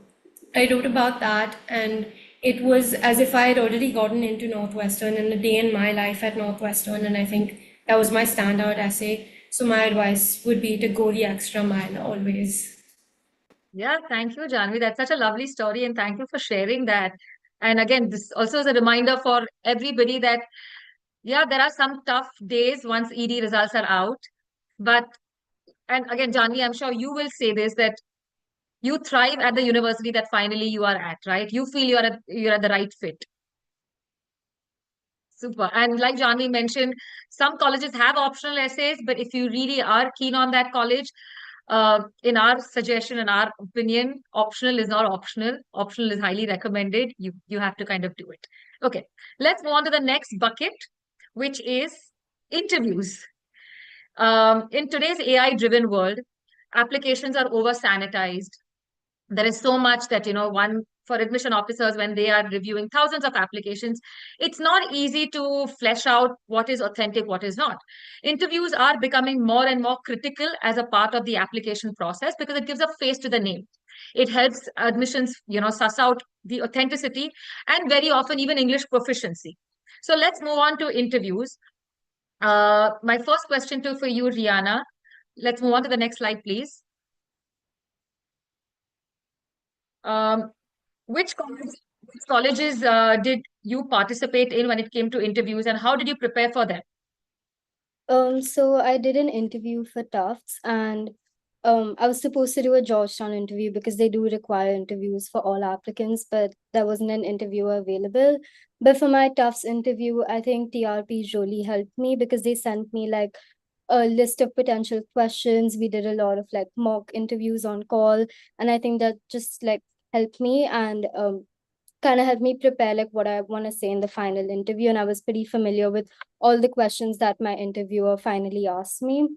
E: I wrote about that, and it was as if I had already gotten into Northwestern in a day in my life at Northwestern, and I think that was my standout essay. So my advice would be to go the extra mile always.
A: Yeah, thank you, Janvi. That's such a lovely story, and thank you for sharing that. And again, this also is a reminder for everybody that, yeah, there are some tough days once ED results are out. But, and again, Janvi, I'm sure you will say this, that you thrive at the university that finally you are at, right? You feel you're at the right fit. Super. And like Janvi mentioned, some colleges have optional essays, but if you really are keen on that college, in our suggestion, in our opinion, optional is not optional. Optional is highly recommended. You have to kind of do it. Okay, let's move on to the next bucket, which is interviews. In today's AI-driven world, applications are over-sanitized. There is so much that, one for admission officers, when they are reviewing thousands of applications, it's not easy to flesh out what is authentic, what is not. Interviews are becoming more and more critical as a part of the application process because it gives a face to the name. It helps admissions, suss out the authenticity and very often even English proficiency. So let's move on to interviews. My first question for you, Rihanna. Let's move on to the next slide, please. Which colleges did you participate in when it came to interviews, and how did you prepare for them?
D: So I did an interview for Tufts, and I was supposed to do a Georgetown interview because they do require interviews for all applicants, but there wasn't an interviewer available. But for my Tufts interview, I think TRP really helped me because they sent me like a list of potential questions. We did a lot of like mock interviews on call, and I think that just like helped me and kind of helped me prepare like what I want to say in the final interview. And I was pretty familiar with all the questions that my interviewer finally asked me.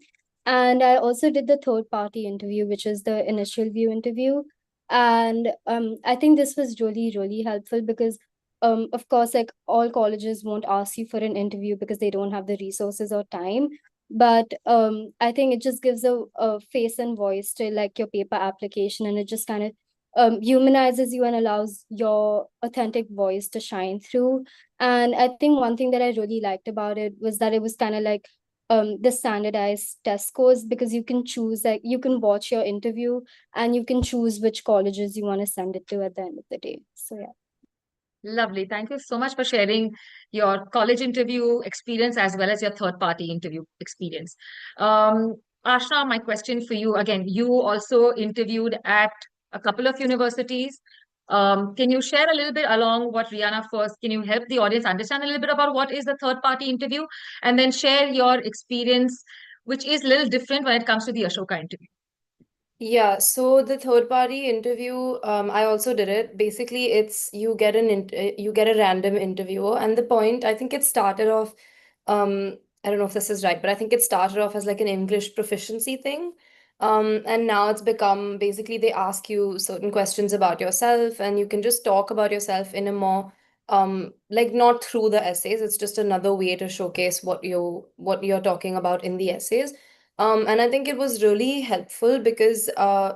D: And I also did the third party interview, which is the initial view interview. And I think this was really, really helpful because of course, like all colleges won't ask you for an interview because they don't have the resources or time. But I think it just gives a face and voice to like your paper application, and it just kind of humanizes you and allows your authentic voice to shine through. And I think one thing that I really liked about it was that it was kind of like the standardized test scores, because you can choose, like you can watch your interview and you can choose which colleges you want to send it to at the end of the day. So yeah.
A: Lovely. Thank you so much for sharing your college interview experience as well as your third party interview experience. Ashna, my question for you again, you also interviewed at a couple of universities. Can you share a little bit along what Rihanna first? Can you help the audience understand a little bit about what is the third party interview, and then share your experience, which is a little different when it comes to the Ashoka interview?
B: Yeah, so the third party interview, I also did it. Basically, it's you get a random interviewer, and the point, I think it started off, I don't know if this is right, but I think it started off as like an English proficiency thing. And now it's become basically they ask you certain questions about yourself, and you can just talk about yourself in a more like not through the essays. It's just another way to showcase what you're talking about in the essays. And I think it was really helpful because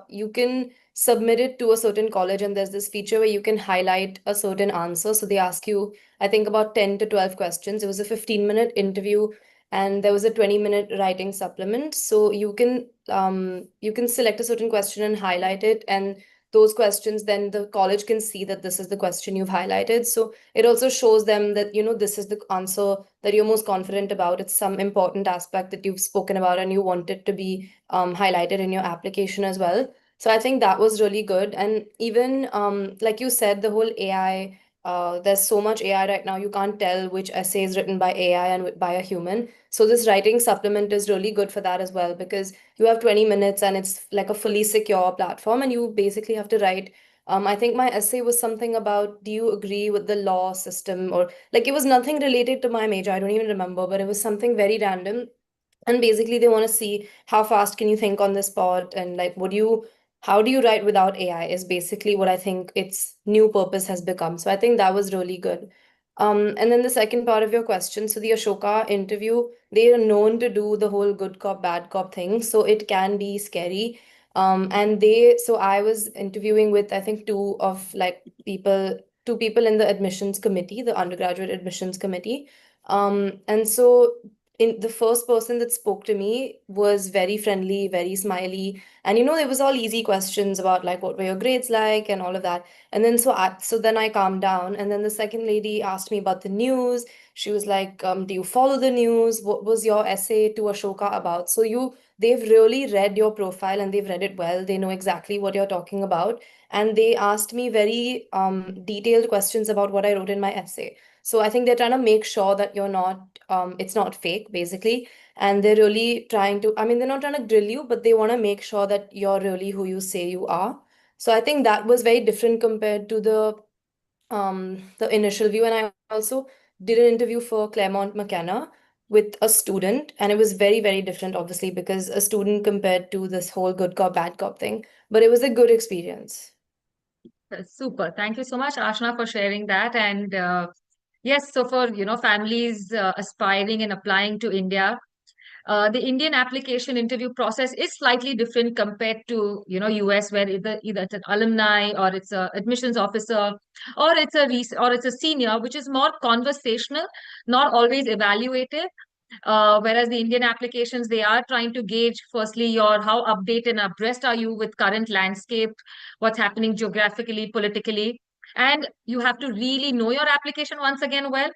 B: you can submit it to a certain college, and there's this feature where you can highlight a certain answer. So they ask you, I think, about 10 to 12 questions. It was a 15-minute interview, and there was a 20-minute writing supplement. So you can select a certain question and highlight it, and those questions, then the college can see that this is the question you've highlighted. So it also shows them that, this is the answer that you're most confident about. It's some important aspect that you've spoken about and you want it to be highlighted in your application as well. So I think that was really good. And even like you said, the whole AI, there's so much AI right now, you can't tell which essay is written by AI and by a human. So this writing supplement is really good for that as well, because you have 20 minutes and it's like a fully secure platform, and you basically have to write. I think my essay was something about, do you agree with the law system? Or like it was nothing related to my major. I don't even remember, but it was something very random. And basically they want to see how fast can you think on the spot, and like how do you write without AI is basically what I think its new purpose has become. So I think that was really good. And then the second part of your question, so the Ashoka interview, they are known to do the whole good cop, bad cop thing. So it can be scary. So I was interviewing with, I think, two people in the admissions committee, the undergraduate admissions committee. And so the first person that spoke to me was very friendly, very smiley. And there was all easy questions about like what were your grades like and all of that. And then so then I calmed down. And then the second lady asked me about the news. She was like, do you follow the news? What was your essay to Ashoka about? So they've really read your profile and they've read it well. They know exactly what you're talking about. And they asked me very detailed questions about what I wrote in my essay. So I think they're trying to make sure that it's not fake, basically. And they're really trying to, they're not trying to grill you, but they want to make sure that you're really who you say you are. So I think that was very different compared to the initial view. And I also did an interview for Claremont McKenna with a student, and it was very, very different, obviously, because a student compared to this whole good cop, bad cop thing. But it was a good experience.
A: Super. Thank you so much, Ashna, for sharing that. And yes, so for families aspiring and applying to India, the Indian application interview process is slightly different compared to US, where either it's an alumni or it's a admissions officer or it's a senior, which is more conversational, not always evaluative. Whereas the Indian applications, they are trying to gauge firstly how updated and abreast are you with current landscape, what's happening geographically, politically, and you have to really know your application once again well.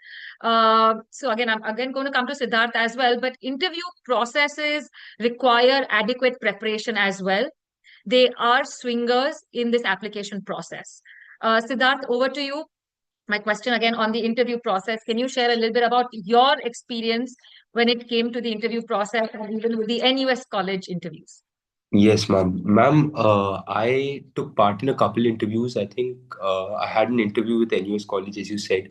A: So again, I'm again going to come to Siddharth as well, but interview processes require adequate preparation as well. They are swingers in this application process. Siddharth, over to you. My question again on the interview process. Can you share a little bit about your experience when it came to the interview process and even with the NUS college interviews?
C: Yes, ma'am. Ma'am, I took part in a couple interviews. I think I had an interview with NUS College, as you said,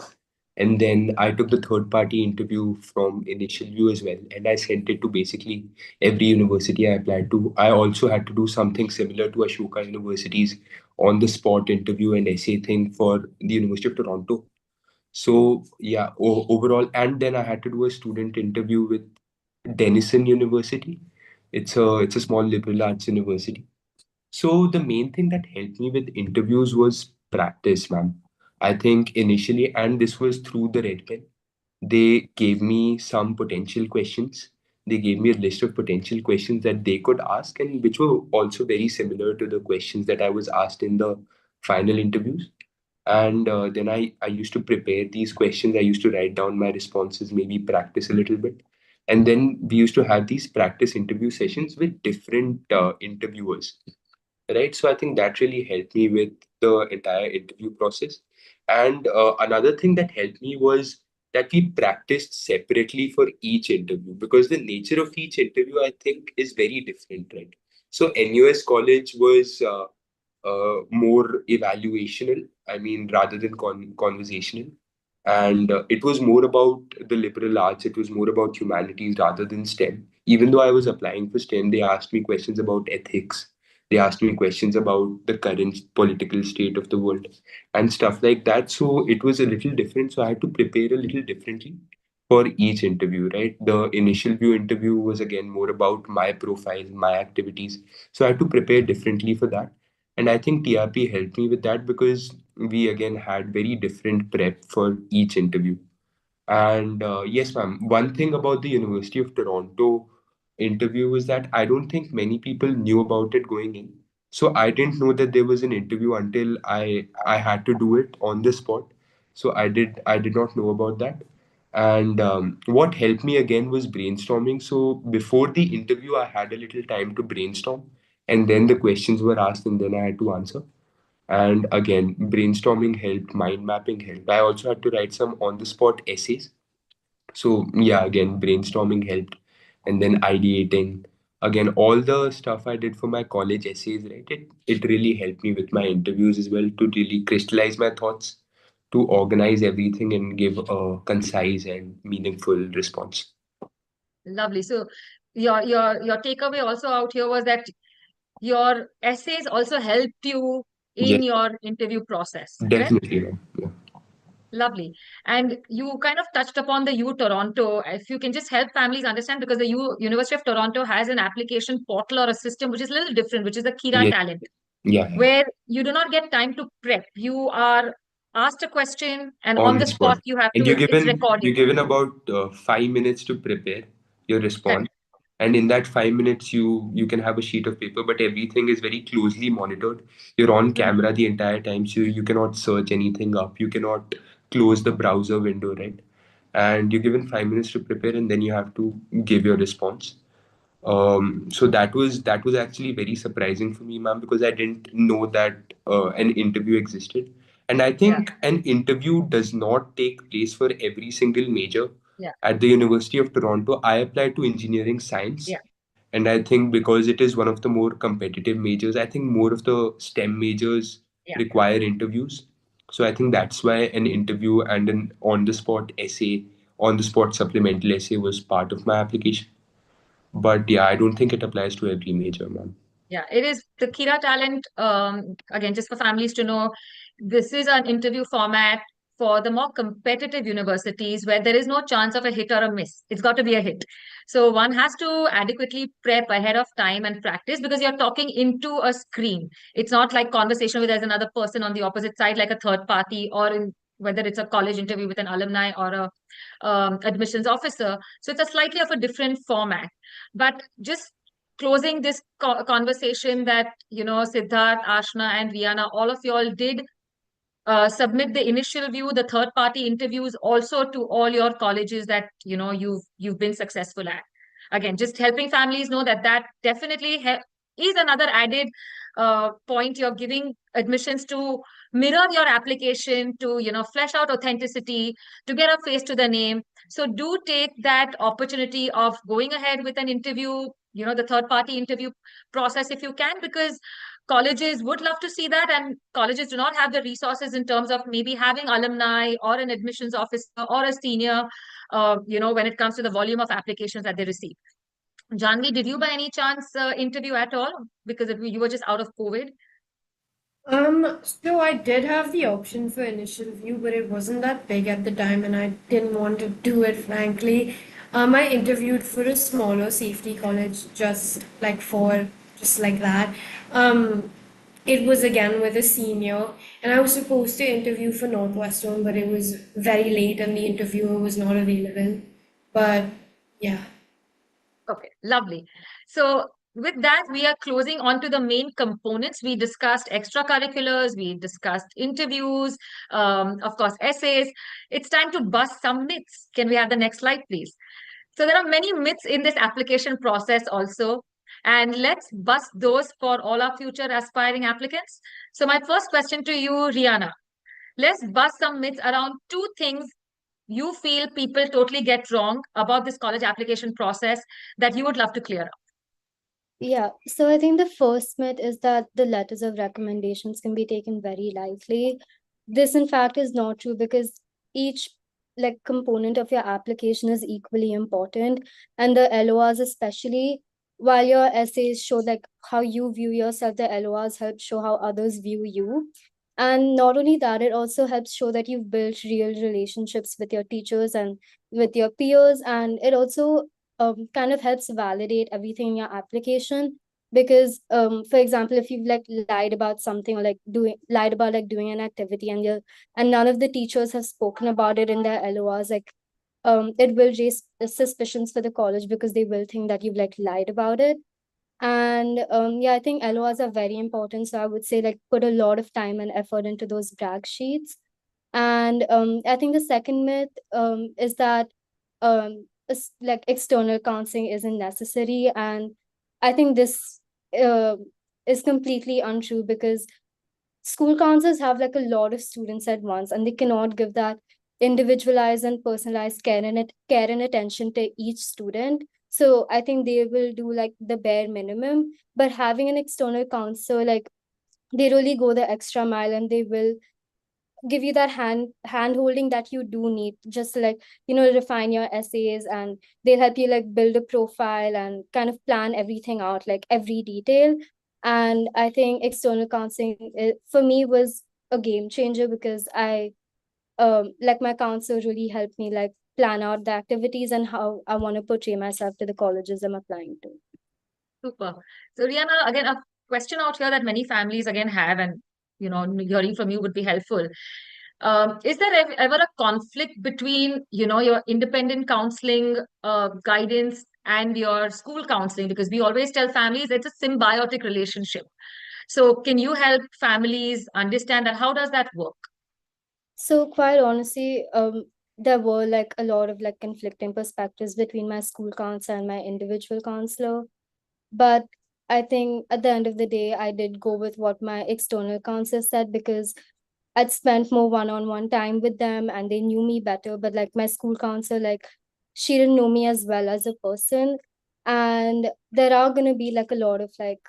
C: and then I took the third party interview from Initial View as well, and I sent it to basically every university I applied to. I also had to do something similar to Ashoka University's on the spot interview and essay thing for the University of Toronto. So yeah, overall, and then I had to do a student interview with Denison University. It's a small liberal arts university. So the main thing that helped me with interviews was practice, ma'am. I think initially, and this was through the Red Pen, they gave me some potential questions. They gave me a list of potential questions that they could ask, and which were also very similar to the questions that I was asked in the final interviews. And then I used to prepare these questions. I used to write down my responses, maybe practice a little bit. And then we used to have these practice interview sessions with different interviewers, right? So I think that really helped me with the entire interview process. And another thing that helped me was that we practiced separately for each interview, because the nature of each interview, I think, is very different, right? So NUS college was more evaluational, I mean, rather than conversational. And it was more about the liberal arts, it was more about humanities rather than STEM. Even though I was applying for STEM, they asked me questions about ethics, they asked me questions about the current political state of the world and stuff like that. So it was a little different. So I had to prepare a little differently for each interview, right? The initial view interview was again more about my profile, my activities. So I had to prepare differently for that. And I think TRP helped me with that because we again had very different prep for each interview. And yes, ma'am, one thing about the University of Toronto interview is that I don't think many people knew about it going in. So I didn't know that there was an interview until I had to do it on the spot. So I did not know about that. And what helped me again was brainstorming. So before the interview, I had a little time to brainstorm, and then the questions were asked, and then I had to answer. And again, brainstorming helped, mind mapping helped. I also had to write some on the spot essays. So yeah, again, brainstorming helped, and then ideating. Again, all the stuff I did for my college essays, right? It really helped me with my interviews as well to really crystallize my thoughts, to organize everything and give a concise and meaningful response.
A: Lovely. So your takeaway also out here was that your essays also helped you
C: Yes,
A: in your interview process, correct?
C: definitely, ma'am. Yeah.
A: Lovely. And you kind of touched upon the U Toronto. If you can just help families understand, because the University of Toronto has an application portal or a system which is a little different, which is the Kira
C: Yes,
A: Talent,
C: yeah, yeah.
A: where you do not get time to prep. You are asked a question, and
C: On
A: on
C: the
A: the spot
C: spot.
A: you have
C: And
A: to, it's recorded.
C: you're given about 5 minutes to prepare your response.
A: Correct.
C: And in that 5 minutes, you can have a sheet of paper, but everything is very closely monitored. You're on
A: Mhm.
C: camera the entire time, so you cannot search anything up. You cannot close the browser window, right? And you're given 5 minutes to prepare, and then you have to give your response. So that was actually very surprising for me, ma'am, because I didn't know that an interview existed. And I
A: Yeah.
C: think an interview does not take place for every single major.
A: Yeah.
C: At the University of Toronto, I applied to engineering science.
A: Yeah.
C: And I think because it is one of the more competitive majors, I think more of the STEM majors
A: Yeah.
C: require interviews. So I think that's why an interview and an on-the-spot essay, on-the-spot supplemental essay was part of my application. But yeah, I don't think it applies to every major, man.
A: Yeah, it is the Kira Talent. Again, just for families to know, this is an interview format for the more competitive universities where there is no chance of a hit or a miss. It's got to be a hit. So one has to adequately prep ahead of time and practice, because you're talking into a screen. It's not like conversation where there's another person on the opposite side, like a third party, or whether it's a college interview with an alumni or a admissions officer. So it's a slightly of a different format. But just closing this conversation, that Siddharth, Ashna, and Rihanna, all of y'all did submit the initial view, the third party interviews also to all your colleges that you've been successful at. Again, just helping families know that that definitely is another added point. You're giving admissions to mirror your application, to flesh out authenticity, to get a face to the name. So do take that opportunity of going ahead with an interview, the third party interview process if you can, because colleges would love to see that, and colleges do not have the resources in terms of maybe having alumni or an admissions officer or a senior, when it comes to the volume of applications that they receive. Janvi, did you by any chance interview at all, because you were just out of COVID?
E: So I did have the option for initial view, but it wasn't that big at the time, and I didn't want to do it, frankly. I interviewed for a smaller safety college, just like that. It was again with a senior, and I was supposed to interview for Northwestern, but it was very late, and the interviewer was not available. But yeah.
A: Okay, lovely. So with that, we are closing on to the main components. We discussed extracurriculars, we discussed interviews, of course, essays. It's time to bust some myths. Can we have the next slide, please? So there are many myths in this application process also. And let's bust those for all our future aspiring applicants. So, my first question to you, Rihanna, let's bust some myths around two things you feel people totally get wrong about this college application process that you would love to clear up.
D: Yeah, so I think the first myth is that the letters of recommendations can be taken very lightly. This, in fact, is not true because each like component of your application is equally important, and the LORs especially. While your essays show like how you view yourself, the LORs help show how others view you. And not only that, it also helps show that you've built real relationships with your teachers and with your peers, and it also kind of helps validate everything in your application because for example if you've like lied about something or like lied about like doing an activity and you and none of the teachers have spoken about it in their LORs, like it will raise suspicions for the college because they will think that you've like lied about it. And yeah, I think LORs are very important, so I would say like put a lot of time and effort into those brag sheets. And I think the second myth is that like external counseling isn't necessary. And I think this uh, is completely untrue because school counselors have like a lot of students at once and they cannot give that individualized and personalized care and attention to each student. So I think they will do like the bare minimum, but having an external counselor, like they really go the extra mile and they will give you that hand holding that you do need just to like refine your essays, and they'll help you like build a profile and kind of plan everything out, like every detail. And I think external counseling for me was a game changer because I like my counselor really helped me like plan out the activities and how I want to portray myself to the colleges I'm applying to.
A: Super. So, Rihanna, again, a question out here that many families again have, and hearing from you would be helpful. Is there ever a conflict between, your independent counseling guidance and your school counseling? Because we always tell families it's a symbiotic relationship. So, can you help families understand that? How does that work?
D: So quite honestly, there were like a lot of like conflicting perspectives between my school counselor and my individual counselor. But I think at the end of the day, I did go with what my external counselor said because I'd spent more one-on-one time with them and they knew me better. But like my school counselor, like she didn't know me as well as a person. And there are gonna be like a lot of like,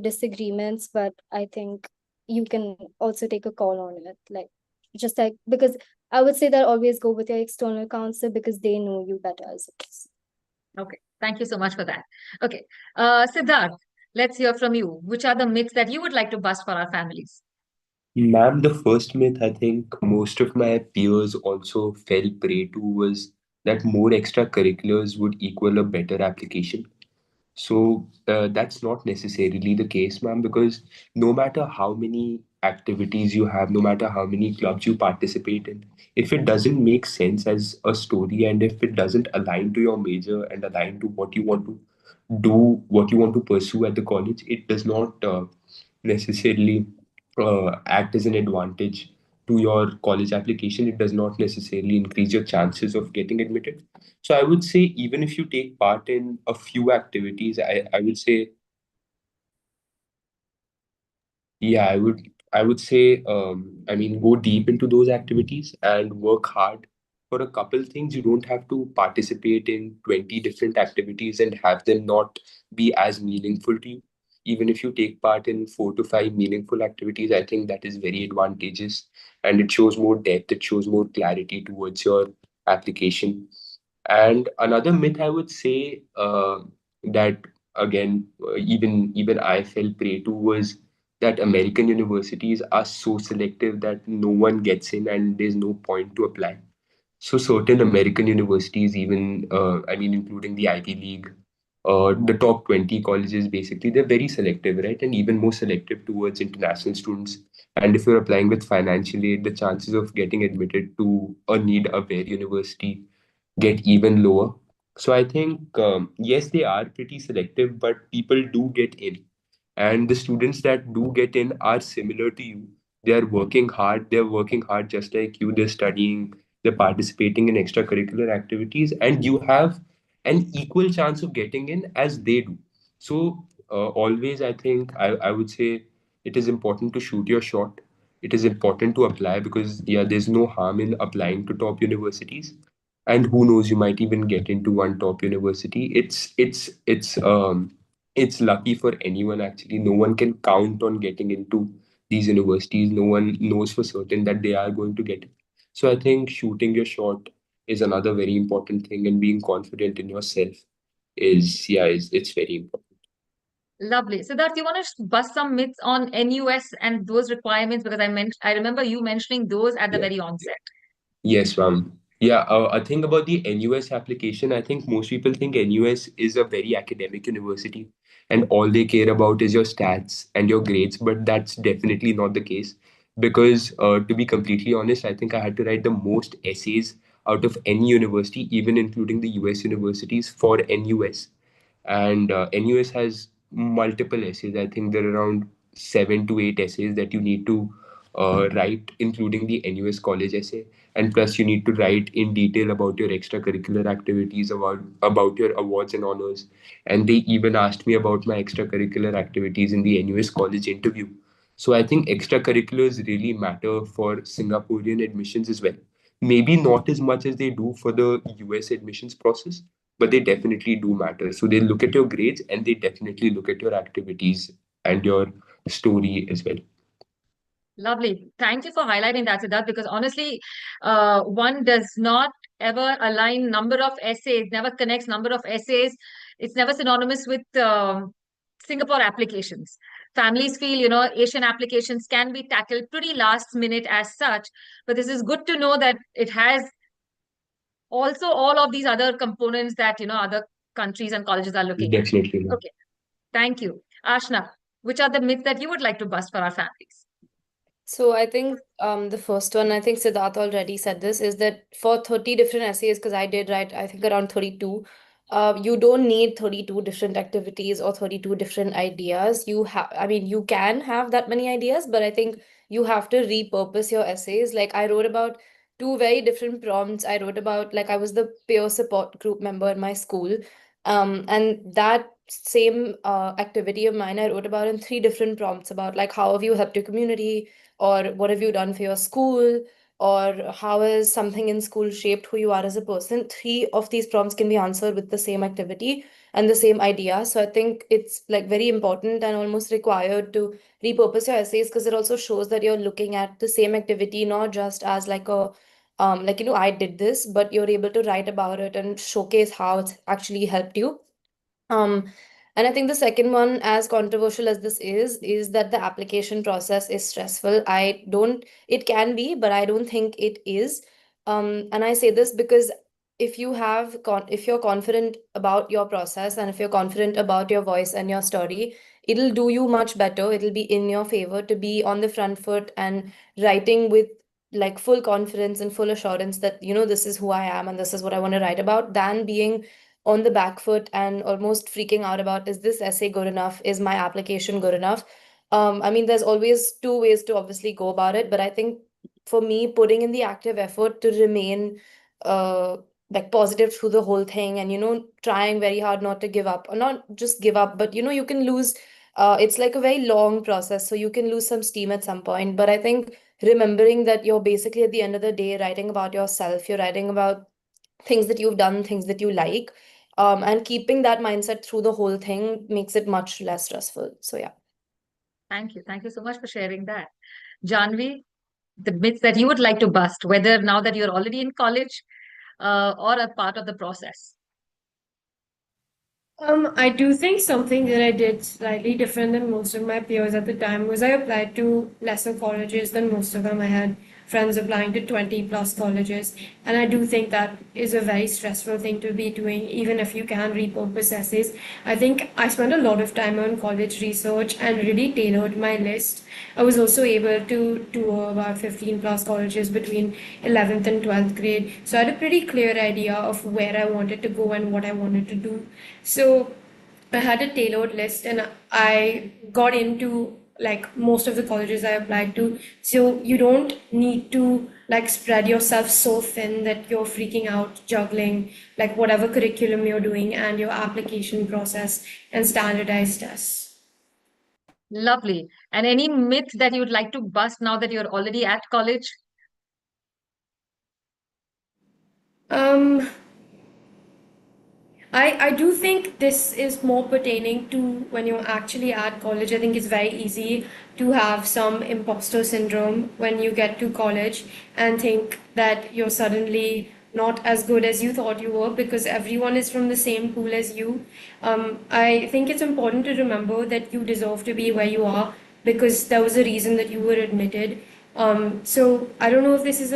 D: disagreements, but I think you can also take a call on it. Like just like because I would say that always go with your external counselor because they know you better as a person.
A: Okay, thank you so much for that. Okay, Siddharth, let's hear from you. Which are the myths that you would like to bust for our families?
C: Ma'am, the first myth I think most of my peers also fell prey to was that more extracurriculars would equal a better application. So that's not necessarily the case, ma'am, because no matter how many activities you have, no matter how many clubs you participate in, if it doesn't make sense as a story and if it doesn't align to your major and align to what you want to do, what you want to pursue at the college, it does not necessarily act as an advantage to your college application. It does not necessarily increase your chances of getting admitted. So I would say even if you take part in a few activities, I would say, yeah, I would say, I mean, go deep into those activities and work hard for a couple things. You don't have to participate in 20 different activities and have them not be as meaningful to you. Even if you take part in 4 to 5 meaningful activities, I think that is very advantageous and it shows more depth, it shows more clarity towards your application. And another myth I would say that again, even I fell prey to was that American universities are so selective that no one gets in and there's no point to apply. So certain American universities, even I mean, including the Ivy League, the top 20 colleges, basically, they're very selective, right? And even more selective towards international students. And if you're applying with financial aid, the chances of getting admitted to a need-aware university get even lower. So I think, yes, they are pretty selective, but people do get in. And the students that do get in are similar to you. They are working hard. They're working hard just like you. They're studying, they're participating in extracurricular activities, and you have an equal chance of getting in as they do. So always, I think I would say it is important to shoot your shot. It is important to apply because yeah, there's no harm in applying to top universities. And who knows, you might even get into one top university. It's lucky for anyone actually. No one can count on getting into these universities. No one knows for certain that they are going to get it. So I think shooting your shot is another very important thing, and being confident in yourself is it's very important.
A: Lovely. Siddharth, you want to bust some myths on NUS and those requirements? Because I remember you mentioning those at the
C: Yeah.
A: very onset.
C: Yes, yeah, a thing about the NUS application, I think most people think NUS is a very academic university and all they care about is your stats and your grades, but that's definitely not the case. Because to be completely honest, I think I had to write the most essays out of any university, even including the US universities, for NUS. And NUS has multiple essays. I think there are around 7 to 8 essays that you need to write, including the NUS college essay. And plus, you need to write in detail about your extracurricular activities, about your awards and honors. And they even asked me about my extracurricular activities in the NUS college interview. So I think extracurriculars really matter for Singaporean admissions as well. Maybe not as much as they do for the US admissions process, but they definitely do matter. So they look at your grades and they definitely look at your activities and your story as well.
A: Lovely. Thank you for highlighting that, Siddharth, because honestly, one does not ever align number of essays, never connects number of essays. It's never synonymous with Singapore applications. Families feel, Asian applications can be tackled pretty last minute as such, but this is good to know that it has also all of these other components that, other countries and colleges are looking at.
C: Definitely.
A: Okay. Thank you. Ashna, which are the myths that you would like to bust for our families?
B: So I think the first one, I think Siddharth already said this, is that for 30 different essays, because I did write, I think around 32, you don't need 32 different activities or 32 different ideas. I mean, you can have that many ideas, but I think you have to repurpose your essays. Like I wrote about two very different prompts. I wrote about, like I was the peer support group member in my school. And that same activity of mine, I wrote about in three different prompts about like how have you helped your community, or what have you done for your school, or how has something in school shaped who you are as a person. Three of these prompts can be answered with the same activity and the same idea. So I think it's like very important and almost required to repurpose your essays, because it also shows that you're looking at the same activity not just as like a I did this, but you're able to write about it and showcase how it's actually helped you. um, and I think the second one, as controversial as this is that the application process is stressful. It can be, but I don't think it is. And I say this because if you're confident about your process and if you're confident about your voice and your story, it'll do you much better. It'll be in your favor to be on the front foot and writing with like full confidence and full assurance that, this is who I am and this is what I want to write about, than being on the back foot and almost freaking out about, is this essay good enough? Is my application good enough? I mean, there's always two ways to obviously go about it, but I think for me, putting in the active effort to remain uh like positive through the whole thing, and trying very hard not to give up, or not just give up, but you can lose. It's like a very long process, so you can lose some steam at some point. But I think remembering that you're basically at the end of the day writing about yourself, you're writing about things that you've done, things that you like, and keeping that mindset through the whole thing makes it much less stressful. So yeah.
A: Thank you. Thank you so much for sharing that. Janvi, the myths that you would like to bust, whether now that you're already in college or a part of the process.
E: I do think something that I did slightly different than most of my peers at the time was I applied to lesser colleges than most of them. I had friends applying to 20 plus colleges, and I do think that is a very stressful thing to be doing, even if you can repurpose essays. I think I spent a lot of time on college research and really tailored my list. I was also able to tour about 15 plus colleges between 11th and 12th grade, so I had a pretty clear idea of where I wanted to go and what I wanted to do. So I had a tailored list and I got into like most of the colleges I applied to. So you don't need to like spread yourself so thin that you're freaking out juggling like whatever curriculum you're doing and your application process and standardized tests.
A: Lovely. And any myth that you would like to bust now that you're already at college?
E: Um, I do think this is more pertaining to when you're actually at college. I think it's very easy to have some imposter syndrome when you get to college and think that you're suddenly not as good as you thought you were because everyone is from the same pool as you. I think it's important to remember that you deserve to be where you are because there was a reason that you were admitted. So I don't know if this is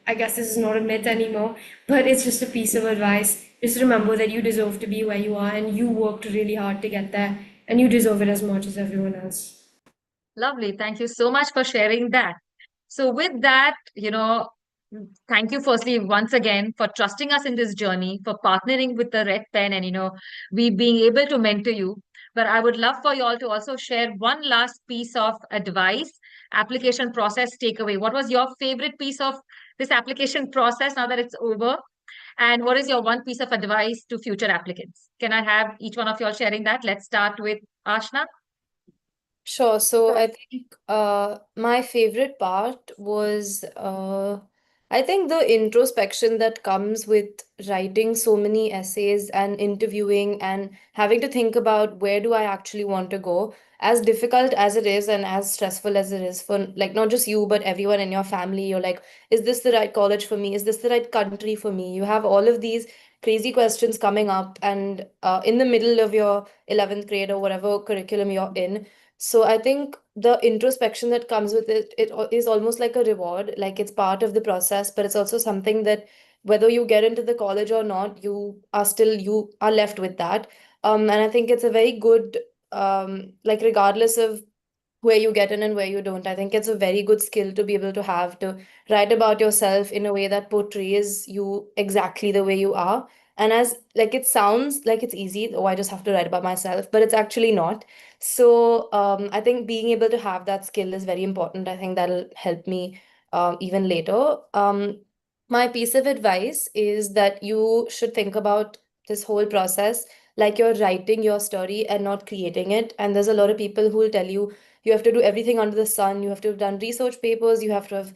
E: I guess this is not a myth anymore, but it's just a piece of advice. Just remember that you deserve to be where you are and you worked really hard to get there and you deserve it as much as everyone else.
A: Lovely. Thank you so much for sharing that. So, with that, thank you firstly once again for trusting us in this journey, for partnering with the Red Pen, and we being able to mentor you. But I would love for you all to also share one last piece of advice, application process takeaway. What was your favorite piece of this application process now that it's over? And what is your one piece of advice to future applicants? Can I have each one of you all sharing that? Let's start with Ashna.
B: Sure. So I think my favorite part was I think the introspection that comes with writing so many essays and interviewing and having to think about where do I actually want to go. As difficult as it is and as stressful as it is for like not just you but everyone in your family, you're like, is this the right college for me? Is this the right country for me? You have all of these crazy questions coming up, and in the middle of your 11th grade or whatever curriculum you're in. So I think the introspection that comes with it is almost like a reward, like it's part of the process, but it's also something that whether you get into the college or not, you are left with that. And I think it's a very good, like regardless of where you get in and where you don't. I think it's a very good skill to be able to have to write about yourself in a way that portrays you exactly the way you are. And as like it sounds like it's easy, oh, I just have to write about myself, but it's actually not. So I think being able to have that skill is very important. I think that'll help me even later. My piece of advice is that you should think about this whole process like you're writing your story and not creating it. And there's a lot of people who will tell you have to do everything under the sun. You have to have done research papers. You have to have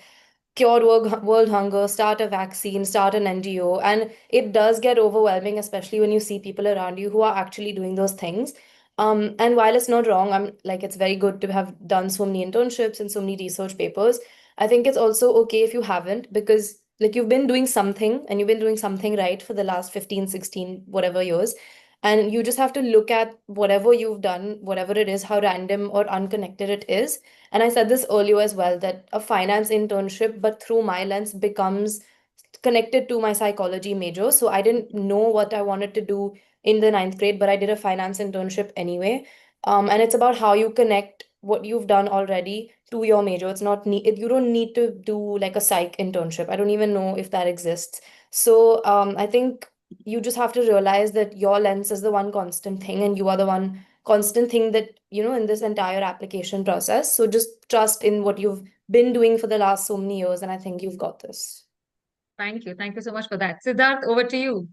B: cured world hunger, start a vaccine, start an NGO. And it does get overwhelming, especially when you see people around you who are actually doing those things. And while it's not wrong, I'm like, it's very good to have done so many internships and so many research papers. I think it's also okay if you haven't, because like you've been doing something and you've been doing something right for the last 15, 16, whatever years. And you just have to look at whatever you've done, whatever it is, how random or unconnected it is. And I said this earlier as well, that a finance internship, but through my lens, becomes connected to my psychology major. So I didn't know what I wanted to do in the ninth grade, but I did a finance internship anyway. And it's about how you connect what you've done already to your major. It's not need you don't need to do like a psych internship. I don't even know if that exists. So I think you just have to realize that your lens is the one constant thing, and you are the one constant thing that, in this entire application process. So just trust in what you've been doing for the last so many years, and I think you've got this.
A: Thank you. Thank you so much for that. Siddharth, over to you.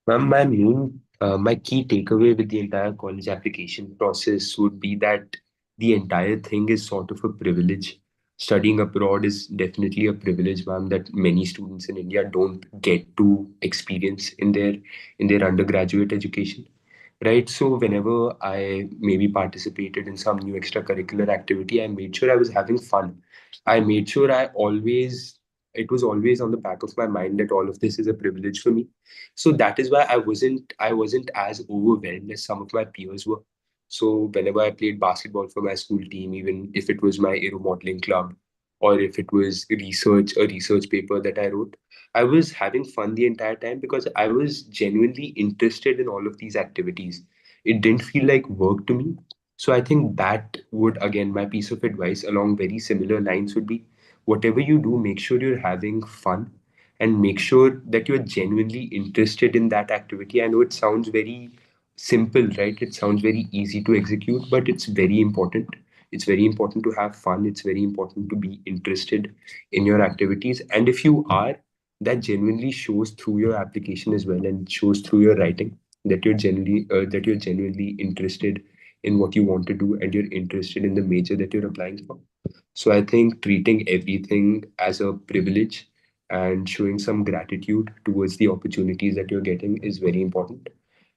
C: Ma'am, my key takeaway with the entire college application process would be that the entire thing is sort of a privilege. Studying abroad is definitely a privilege, ma'am, that many students in India don't get to experience in their undergraduate education. Right. So whenever I maybe participated in some new extracurricular activity, I made sure I was having fun. I made sure it was always on the back of my mind that all of this is a privilege for me. So that is why I wasn't as overwhelmed as some of my peers were. So whenever I played basketball for my school team, even if it was my aero modeling club, or if it was a research paper that I wrote, I was having fun the entire time because I was genuinely interested in all of these activities. It didn't feel like work to me. So I think that would, again, my piece of advice along very similar lines would be, whatever you do, make sure you're having fun and make sure that you're genuinely interested in that activity. I know it sounds very simple, right? It sounds very easy to execute, but it's very important. It's very important to have fun. It's very important to be interested in your activities. And if you are, that genuinely shows through your application as well, and shows through your writing that you're genuinely interested in what you want to do, and you're interested in the major that you're applying for. So I think treating everything as a privilege and showing some gratitude towards the opportunities that you're getting is very important.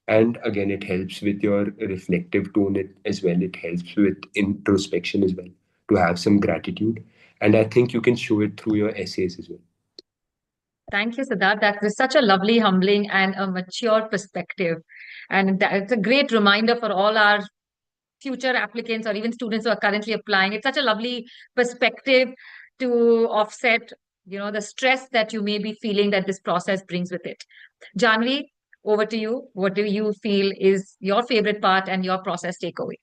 C: And again, it helps with your reflective tone as well. It helps with introspection as well, to have some gratitude. And I think you can show it through your essays as well.
A: Thank you, Siddharth. That is such a lovely, humbling, and a mature perspective. And it's a great reminder for all our future applicants or even students who are currently applying. It's such a lovely perspective to offset, the stress that you may be feeling that this process brings with it. Janvi, over to you. What do you feel is your favorite part and your process takeaway?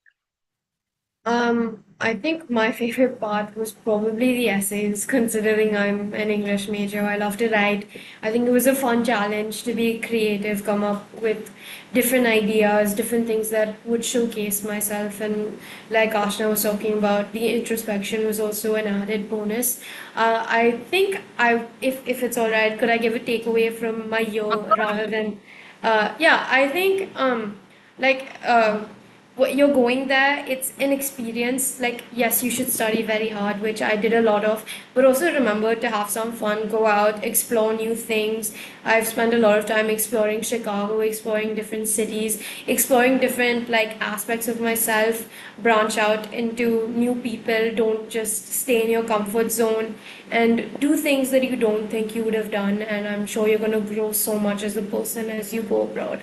E: I think my favorite part was probably the essays, considering I'm an English major. I love to write. I think it was a fun challenge to be creative, come up with different ideas, different things that would showcase myself. And like Ashna was talking about, the introspection was also an added bonus. I think if it's all right, could I give a takeaway from my year rather than, yeah, I think like. What you're going there, it's an experience. Like, yes, you should study very hard, which I did a lot of, but also remember to have some fun, go out, explore new things. I've spent a lot of time exploring Chicago, exploring different cities, exploring different like aspects of myself, branch out into new people. Don't just stay in your comfort zone, and do things that you don't think you would have done. And I'm sure you're going to grow so much as a person as you go abroad.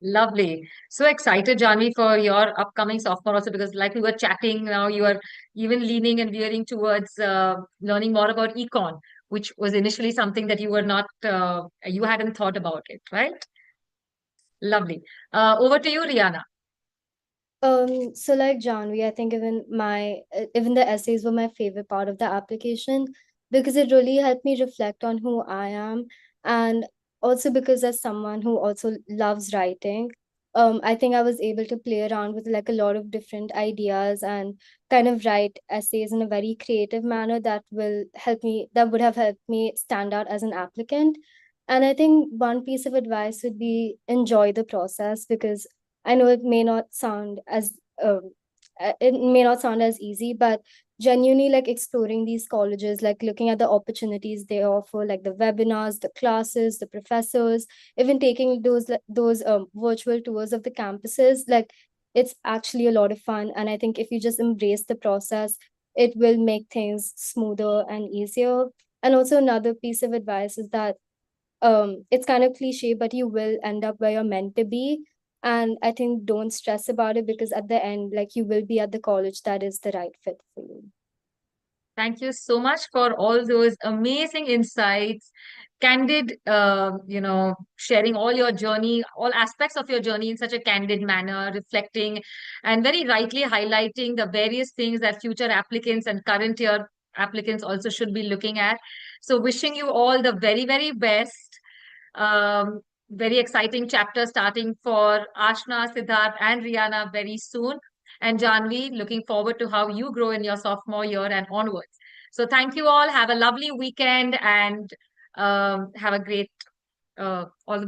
A: Lovely. So excited, Janvi, for your upcoming sophomore also, because like we were chatting now, you are even leaning and veering towards learning more about econ, which was initially something that you were not, you hadn't thought about it, right? Lovely. Over to you, Rihanna.
D: So like Janvi, I think even the essays were my favorite part of the application because it really helped me reflect on who I am, and also because as someone who also loves writing, I think I was able to play around with like a lot of different ideas and kind of write essays in a very creative manner that would have helped me stand out as an applicant. And I think one piece of advice would be enjoy the process, because I know it may not sound as easy, but genuinely like exploring these colleges, like looking at the opportunities they offer, like the webinars, the classes, the professors, even taking those virtual tours of the campuses, like it's actually a lot of fun. And I think if you just embrace the process, it will make things smoother and easier. And also another piece of advice is that it's kind of cliche, but you will end up where you're meant to be. And I think don't stress about it, because at the end, like, you will be at the college that is the right fit for you.
A: Thank you so much for all those amazing insights, candid, sharing all your journey, all aspects of your journey in such a candid manner, reflecting and very rightly highlighting the various things that future applicants and current year applicants also should be looking at. So wishing you all the very, very best. Very exciting chapter starting for Ashna, Siddharth, and Rihanna very soon. And Janvi, looking forward to how you grow in your sophomore year and onwards. So thank you all. Have a lovely weekend and have a great all the best.